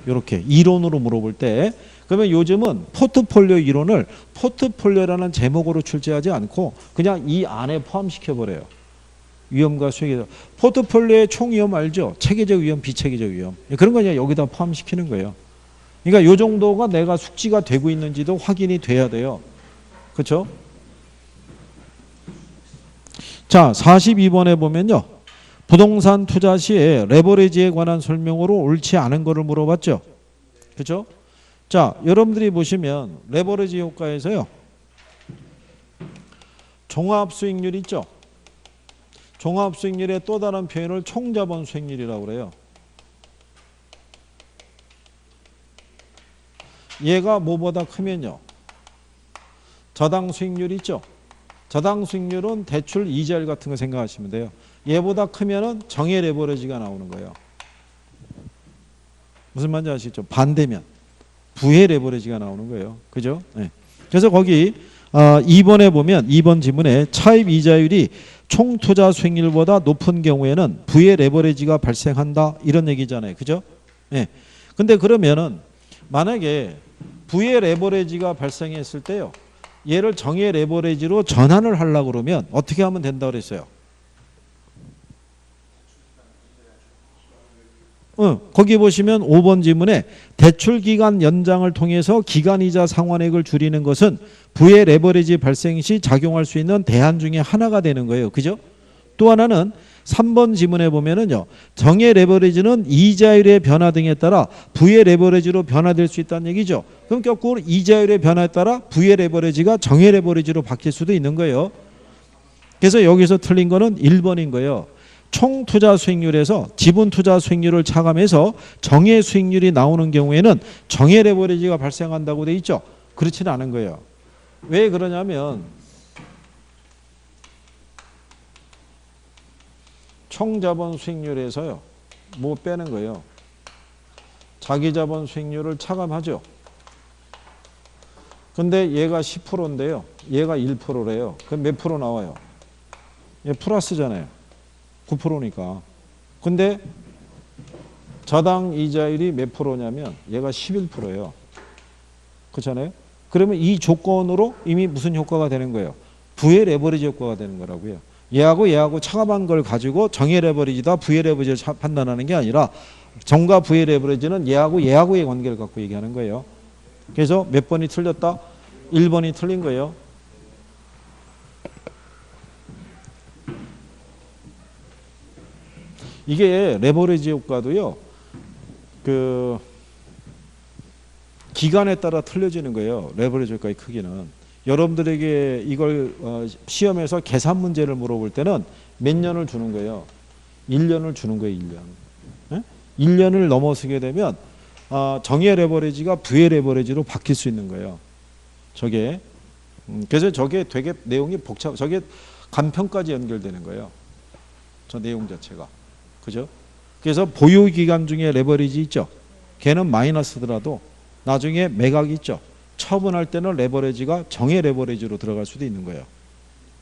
이렇게 이론으로 물어볼 때. 그러면 요즘은 포트폴리오 이론을 포트폴리오라는 제목으로 출제하지 않고 그냥 이 안에 포함시켜 버려요. 위험과 수익에 포트폴리오의 총 위험 알죠? 체계적 위험, 비체계적 위험. 그런 거 그냥 여기다 포함시키는 거예요. 그러니까 요 정도가 내가 숙지가 되고 있는지도 확인이 돼야 돼요. 그렇죠? 자, 42번에 보면요. 부동산 투자 시에 레버리지에 관한 설명으로 옳지 않은 거를 물어봤죠. 그렇죠? 자, 여러분들이 보시면 레버리지 효과에서요. 종합 수익률 있죠. 종합 수익률의 또 다른 표현을 총자본 수익률이라고 그래요. 얘가 뭐보다 크면요. 저당 수익률 있죠. 저당 수익률은 대출 이자율 같은 거 생각하시면 돼요. 얘보다 크면은 정의 레버리지가 나오는 거예요. 무슨 말인지 아시죠? 반대면. 부의 레버리지가 나오는 거예요. 그죠? 네. 그래서 거기 2번에 보면 2번 지문에 차입 이자율이 총 투자 수익률보다 높은 경우에는 부의 레버리지가 발생한다 이런 얘기잖아요. 그죠? 예. 근데 그러면은 만약에 부의 레버리지가 발생했을 때요. 얘를 정의 레버리지로 전환을 하려고 그러면 어떻게 하면 된다고 그랬어요? 거기 보시면 5번 지문에 대출 기간 연장을 통해서 기간이자 상환액을 줄이는 것은 부의 레버리지 발생 시 작용할 수 있는 대안 중에 하나가 되는 거예요. 그죠? 또 하나는 3번 지문에 보면은요. 정의 레버리지는 이자율의 변화 등에 따라 부의 레버리지로 변화될 수 있다는 얘기죠. 그럼 거꾸로 이자율의 변화에 따라 부의 레버리지가 정의 레버리지로 바뀔 수도 있는 거예요. 그래서 여기서 틀린 거는 1번인 거예요. 총 투자 수익률에서 지분 투자 수익률을 차감해서 정의 수익률이 나오는 경우에는 정의 레버리지가 발생한다고 돼 있죠. 그렇지는 않은 거예요. 왜 그러냐면 총 자본 수익률에서요. 뭐 빼는 거예요. 자기 자본 수익률을 차감하죠. 근데 얘가 10%인데요. 얘가 1%래요. 그럼 몇 프로 나와요? 얘 플러스잖아요. 9%니까. 근데 저당 이자율이 몇 프로냐면 얘가 11%예요. 그렇잖아요. 그러면 이 조건으로 이미 무슨 효과가 되는 거예요? 부의 레버리지 효과가 되는 거라고요. 얘하고 차감한 걸 가지고 정의 레버리지다 부의 레버리지를 판단하는 게 아니라 정과 부의 레버리지는 얘하고의 관계를 갖고 얘기하는 거예요. 그래서 몇 번이 틀렸다? 1번이 틀린 거예요. 이게 레버리지 효과도요. 그 기간에 따라 틀려지는 거예요. 레버리지 효과의 크기는. 여러분들에게 이걸 시험에서 계산 문제를 물어볼 때는 몇 년을 주는 거예요? 1년을 주는 거예요. 1년. 네? 1년을 넘어서게 되면 정의 레버리지가 부의 레버리지로 바뀔 수 있는 거예요. 저게. 그래서 저게 되게 내용이 저게 간편까지 연결되는 거예요. 저 내용 자체가. 그죠? 그래서 보유 기간 중에 레버리지 있죠. 걔는 마이너스더라도 나중에 매각이 있죠. 처분할 때는 레버리지가 정의 레버리지로 들어갈 수도 있는 거예요.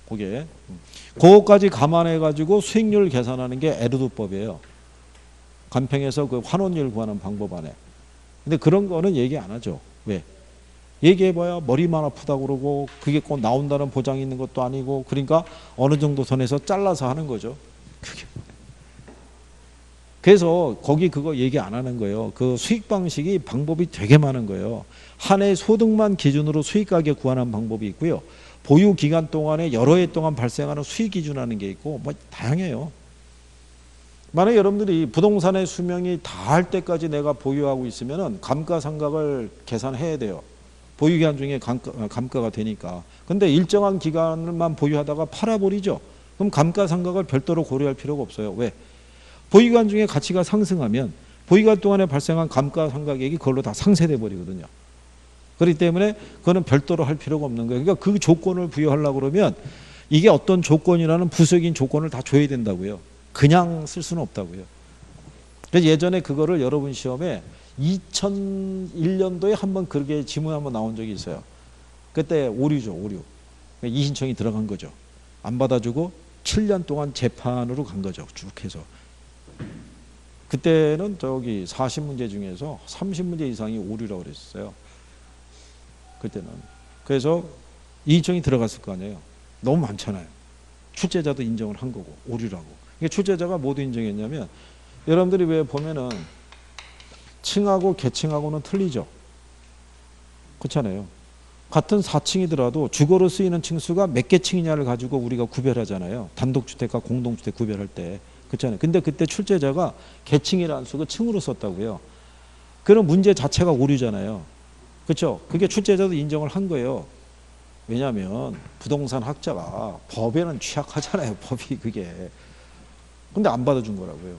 그게. 그거까지 감안해 가지고 수익률 계산하는 게 에르두법이에요. 간평에서 그 환원율 구하는 방법 안에. 근데 그런 거는 얘기 안 하죠. 왜? 얘기해봐야 머리만 아프다고 그러고 그게 꼭 나온다는 보장이 있는 것도 아니고 그러니까 어느 정도 선에서 잘라서 하는 거죠. 그게. 그래서 거기 그거 얘기 안 하는 거예요. 그 수익 방식이 방법이 되게 많은 거예요. 한 해 소득만 기준으로 수익 가격 구하는 방법이 있고요. 보유 기간 동안에 여러 해 동안 발생하는 수익 기준하는 게 있고 뭐 다양해요. 만약에 여러분들이 부동산의 수명이 닿을 때까지 내가 보유하고 있으면은 감가상각을 계산해야 돼요. 보유 기간 중에 감가가 되니까. 근데 일정한 기간만 보유하다가 팔아버리죠. 그럼 감가상각을 별도로 고려할 필요가 없어요. 왜? 보유기간 중에 가치가 상승하면 보유기간 동안에 발생한 감가상각액이 그걸로 다 상쇄돼 버리거든요. 그렇기 때문에 그거는 별도로 할 필요가 없는 거예요. 그러니까 그 조건을 부여하려고 그러면 이게 어떤 조건이라는 부수적인 조건을 다 줘야 된다고요. 그냥 쓸 수는 없다고요. 그래서 예전에 그거를 여러분 시험에 2001년도에 한번 그렇게 지문 한번 나온 적이 있어요. 그때 오류죠. 오류. 이신청이 들어간 거죠. 안 받아주고 7년 동안 재판으로 간 거죠. 쭉 해서. 그때는 저기 40문제 중에서 30문제 이상이 오류라고 그랬어요. 그때는. 그래서 이인청이 들어갔을 거 아니에요. 너무 많잖아요. 출제자도 인정을 한 거고 오류라고. 이게 출제자가 모두 인정했냐면 여러분들이 왜 보면은 층하고 계층하고는 틀리죠. 그렇잖아요. 같은 4층이더라도 주거로 쓰이는 층수가 몇 개 층이냐를 가지고 우리가 구별하잖아요. 단독주택과 공동주택 구별할 때. 그렇잖아요. 근데 그때 출제자가 계층이라는 수가 층으로 썼다고요. 그런 문제 자체가 오류잖아요. 그렇죠? 그게 출제자도 인정을 한 거예요. 왜냐하면 부동산 학자가 법에는 취약하잖아요. 법이 그게. 근데 안 받아준 거라고요.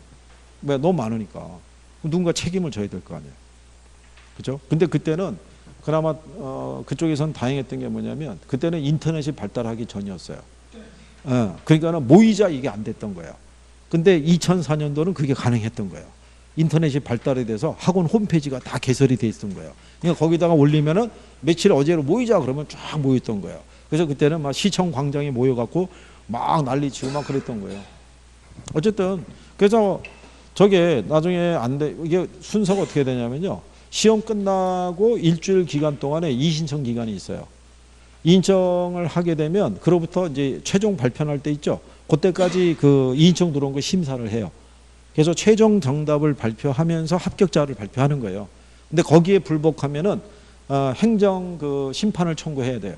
왜? 너무 많으니까. 누군가 책임을 져야 될 거 아니에요. 그렇죠? 근데 그때는 그나마 그쪽에선 다행했던 게 뭐냐면 그때는 인터넷이 발달하기 전이었어요. 그러니까는 모의자 이게 안 됐던 거예요. 근데 2004년도는 그게 가능했던 거예요. 인터넷이 발달이 돼서 학원 홈페이지가 다 개설이 돼 있던 거예요. 그러니까 거기다가 올리면은 며칠 어제로 모이자 그러면 쫙 모였던 거예요. 그래서 그때는 막 시청 광장에 모여갖고 막 난리치고 막 그랬던 거예요. 어쨌든 그래서 저게 나중에 안 돼. 이게 순서가 어떻게 되냐면요. 시험 끝나고 일주일 기간 동안에 이신청 기간이 있어요. 이인청을 하게 되면 그로부터 이제 최종 발표할 때 있죠. 그때까지 그 이인청 들어온 거 심사를 해요. 그래서 최종 정답을 발표하면서 합격자를 발표하는 거예요. 근데 거기에 불복하면은 행정 그 심판을 청구해야 돼요.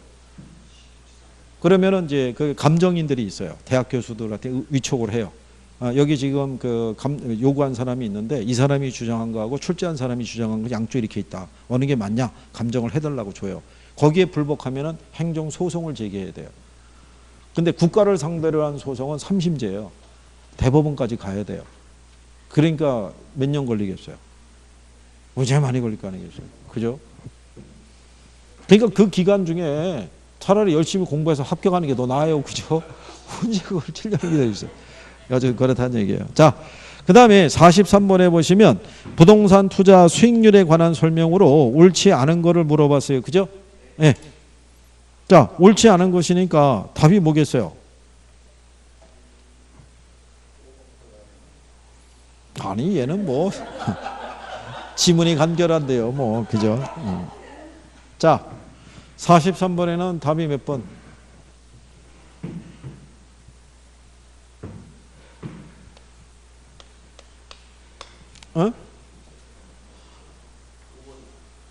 그러면은 이제 그 감정인들이 있어요. 대학 교수들한테 위촉을 해요. 여기 지금 그 요구한 사람이 있는데 이 사람이 주장한 거하고 출제한 사람이 주장한 거 양쪽 이렇게 있다. 어느 게 맞냐? 감정을 해달라고 줘요. 거기에 불복하면은 행정 소송을 제기해야 돼요. 근데 국가를 상대로 한 소송은 3심제예요. 대법원까지 가야 돼요. 그러니까 몇 년 걸리겠어요? 언제 많이 걸릴 거 아니겠어요? 그죠? 그러니까 그 기간 중에 차라리 열심히 공부해서 합격하는 게 더 나아요. 그죠? 언제 그걸 7년이 기다리세요? 아주 그렇다는 얘기예요. 자, 그 다음에 43번에 보시면 부동산 투자 수익률에 관한 설명으로 옳지 않은 거를 물어봤어요. 그죠? 예. 네. 자, 옳지 않은 것이니까 답이 뭐겠어요? 아니, 얘는 뭐 지문이 간결한데요. 뭐, 그죠? 자, 43번에는 답이 몇 번? 어?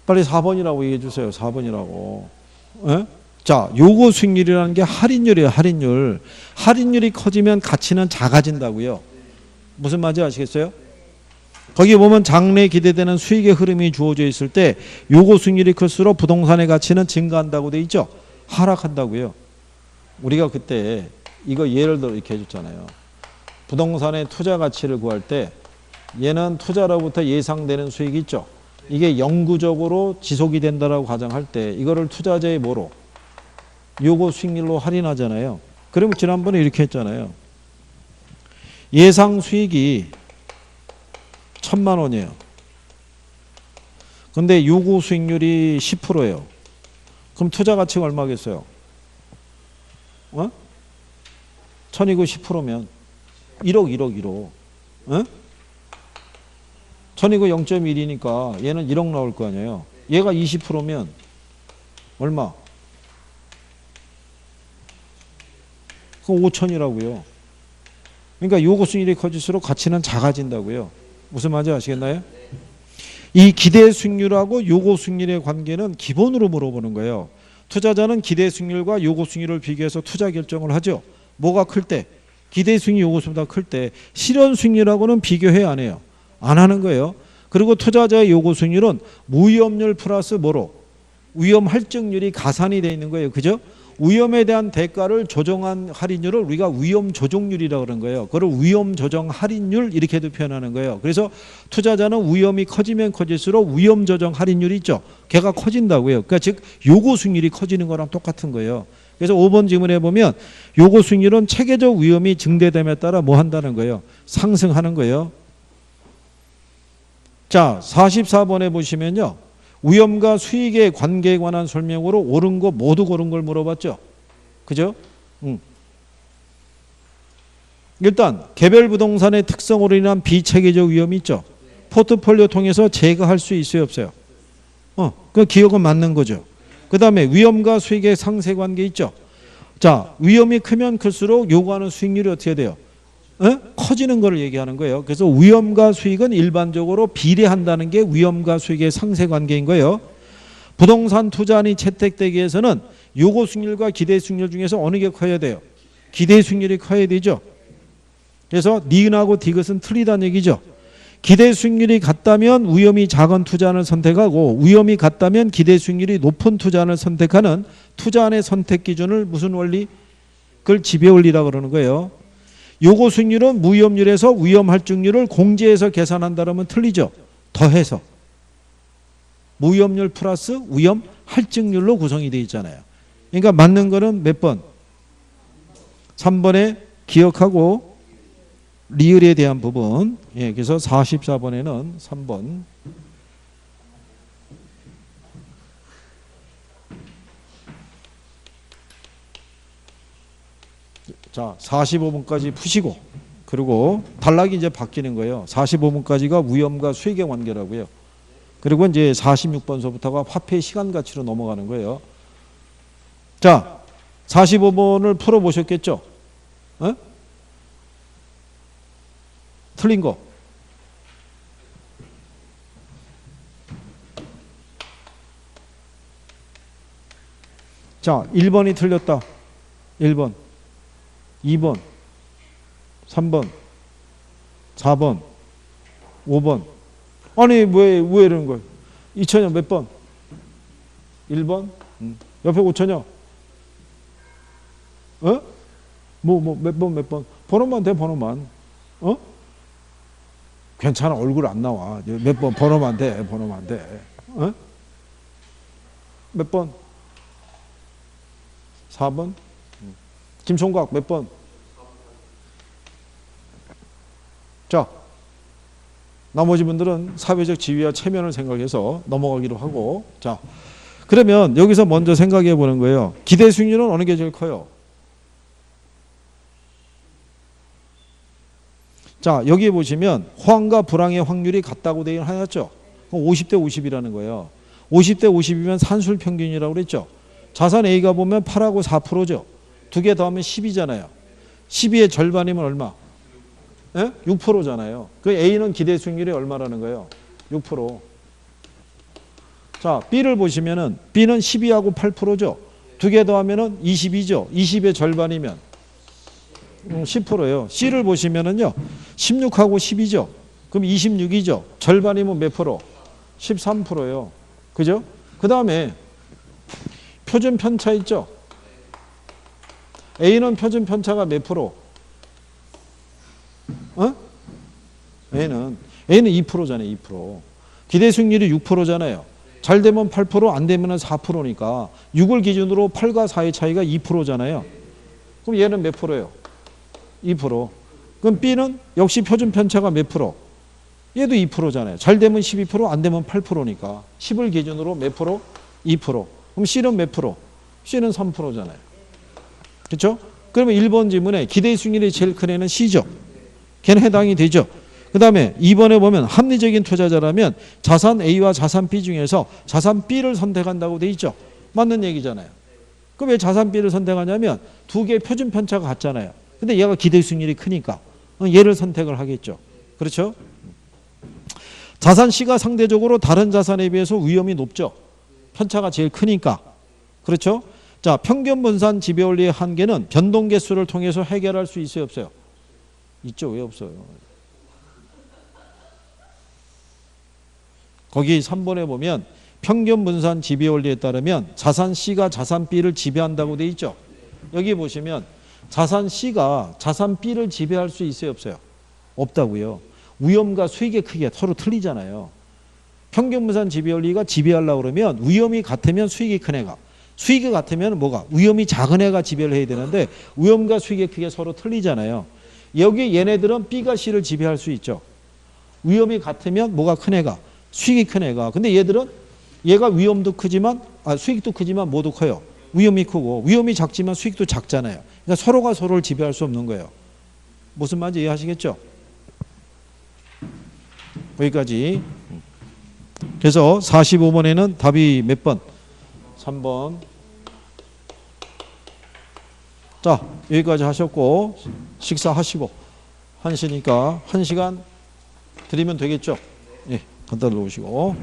빨리 4번이라고 얘기해 주세요. 4번이라고. 어? 자, 요구 수익률이라는 게 할인율이에요. 할인율. 할인율이 커지면 가치는 작아진다고요. 무슨 말인지 아시겠어요? 거기 보면 장래에 기대되는 수익의 흐름이 주어져 있을 때 요구 수익률이 클수록 부동산의 가치는 증가한다고 돼 있죠. 하락한다고요. 우리가 그때 이거 예를 들어 이렇게 해줬잖아요. 부동산의 투자 가치를 구할 때 얘는 투자로부터 예상되는 수익이 있죠. 이게 영구적으로 지속이 된다라고 가정할 때 이거를 투자자의 뭐로? 요구 수익률로 할인하잖아요. 그러면 지난번에 이렇게 했잖아요. 예상 수익이 1,000만 원이에요. 근데 요구 수익률이 10%예요. 그럼 투자 가치가 얼마겠어요? 1,000이고 10%면 1억. 1,000이고 0.1이니까 얘는 1억 나올 거 아니에요. 얘가 20%면 얼마? 그럼 5,000이라고요. 그러니까 요구 수익률이 커질수록 가치는 작아진다고요. 무슨 말인지 아시겠나요? 이 기대 수익률하고 요구 수익률의 관계는 기본으로 물어보는 거예요. 투자자는 기대 수익률과 요구 수익률을 비교해서 투자 결정을 하죠. 뭐가 클 때? 기대 수익률 요구 수익률보다 클 때. 실현 수익률하고는 비교해야 안 해요. 안 하는 거예요. 그리고 투자자의 요구 수익률은 무위험률 플러스 뭐로? 위험 할증률이 가산이 되어 있는 거예요. 그죠? 위험에 대한 대가를 조정한 할인율을 우리가 위험 조정률이라고 그러는 거예요. 그걸 위험 조정 할인율 이렇게도 표현하는 거예요. 그래서 투자자는 위험이 커지면 커질수록 위험 조정 할인율이 있죠. 걔가 커진다고요. 그러니까 즉 요구 수익률이 커지는 거랑 똑같은 거예요. 그래서 5번 질문에 보면 요구 수익률은 체계적 위험이 증대됨에 따라 뭐 한다는 거예요? 상승하는 거예요. 자, 44번에 보시면요. 위험과 수익의 관계에 관한 설명으로 옳은 거 모두 고른 걸 물어봤죠. 그죠? 일단 개별 부동산의 특성으로 인한 비체계적 위험이 있죠. 포트폴리오 통해서 제거할 수 있어요, 없어요? 그 기억은 맞는 거죠. 그 다음에 위험과 수익의 상세 관계 있죠. 자, 위험이 크면 클수록 요구하는 수익률이 어떻게 돼요? 커지는 거를 얘기하는 거예요. 그래서 위험과 수익은 일반적으로 비례한다는 게 위험과 수익의 상세 관계인 거예요. 부동산 투자안이 채택되기 위해서는 요구 수익률과 기대 수익률 중에서 어느 게 커야 돼요? 기대 수익률이 커야 되죠. 그래서 니은하고 디귿은 틀리다는 얘기죠. 기대 수익률이 같다면 위험이 작은 투자안을 선택하고 위험이 같다면 기대 수익률이 높은 투자안을 선택하는 투자안의 선택 기준을 무슨 원리? 그걸 지배 원리라고 그러는 거예요. 요구 수익률은 무위험률에서 위험 할증률을 공제해서 계산한다면 틀리죠. 더해서. 무위험률 플러스 위험 할증률로 구성이 되어 있잖아요. 그러니까 맞는 거는 몇 번? 3번에 기억하고 리을에 대한 부분. 예, 그래서 44번에는 3번. 자, 45번까지 푸시고, 그리고 단락이 이제 바뀌는 거예요. 45번까지가 위험과 수익의 관계라고요. 그리고 이제 46번서부터가 화폐의 시간 가치로 넘어가는 거예요. 자, 45번을 풀어보셨겠죠? 어? 틀린 거. 자, 1번이 틀렸다. 1번. 2번. 3번. 4번. 5번. 아니, 왜 이러는 거예요? 2천여 몇 번? 1번? 옆에 5천여? 어? 몇 번? 번호만 돼, 번호만. 어? 괜찮아, 얼굴 안 나와. 몇 번, 번호만 돼, 번호만 돼. 어? 몇 번? 4번? 김총각 몇 번? 자, 나머지 분들은 사회적 지위와 체면을 생각해서 넘어가기로 하고, 자, 그러면 여기서 먼저 생각해 보는 거예요. 기대 수익률은 어느 게 제일 커요? 자, 여기 보시면 호황과 불황의 확률이 같다고 되어 하였죠. 50대 50이라는 거예요. 50대 50이면 산술 평균이라고 그랬죠. 자산 A가 보면 8하고 4%죠. 두 개 더하면 10이잖아요. 12의 절반이면 얼마? 예? 6%잖아요. 그 A는 기대 수익률이 얼마라는 거예요? 6%. 자, B를 보시면은 B는 12하고 8%죠. 두 개 더하면은 22죠. 20의 절반이면 10%예요. C를 보시면은요. 16하고 10이죠. 그럼 26이죠. 절반이면 몇 프로? 13%예요. 그죠? 그다음에 표준 편차 있죠. A는 표준 편차가 몇 프로? 어? A는 2%잖아요. 2%. 기대 수익률이 6%잖아요. 잘 되면 8%, 안 되면 4%니까 6을 기준으로 8과 4의 차이가 2%잖아요. 그럼 얘는 몇 프로예요? 2%. 그럼 B는 역시 표준 편차가 몇 프로? 얘도 2%잖아요. 잘 되면 12%, 안 되면 8%니까 10을 기준으로 몇 프로? 2%. 그럼 C는 몇 프로? C는 3%잖아요. 그렇죠? 그러면 1번 지문에 기대 수익률이 제일 큰 애는 C죠. 걔는 해당이 되죠. 그 다음에 2번에 보면 합리적인 투자자라면 자산 A와 자산 B 중에서 자산 B를 선택한다고 돼 있죠. 맞는 얘기잖아요. 그럼 왜 자산 B를 선택하냐면 두 개의 표준 편차가 같잖아요. 근데 얘가 기대 수익률이 크니까 얘를 선택을 하겠죠. 그렇죠? 자산 C가 상대적으로 다른 자산에 비해서 위험이 높죠. 편차가 제일 크니까. 그렇죠? 자, 평균 분산 지배원리의 한계는 변동 개수를 통해서 해결할 수 있어요, 없어요? 있죠. 왜 없어요? 거기 3번에 보면 평균 분산 지배원리에 따르면 자산 C가 자산 B를 지배한다고 돼 있죠. 여기 보시면 자산 C가 자산 B를 지배할 수 있어요, 없어요? 없다고요. 위험과 수익의 크기가 서로 틀리잖아요. 평균 분산 지배원리가 지배하려고 그러면 위험이 같으면 수익이 큰 애가, 수익이 같으면 뭐가? 위험이 작은 애가 지배를 해야 되는데 위험과 수익의 크기가 서로 틀리잖아요. 여기 얘네들은 B가 C를 지배할 수 있죠. 위험이 같으면 뭐가 큰 애가? 수익이 큰 애가. 근데 얘들은 얘가 위험도 크지만 수익도 크지만 뭐도 커요? 위험이 크고 위험이 작지만 수익도 작잖아요. 그러니까 서로가 서로를 지배할 수 없는 거예요. 무슨 말인지 이해하시겠죠? 여기까지. 그래서 45번에는 답이 몇 번? 3번. 자, 여기까지 하셨고 식사하시고 1시니까 1시간 드리면 되겠죠? 예, 갖다 놓으시고.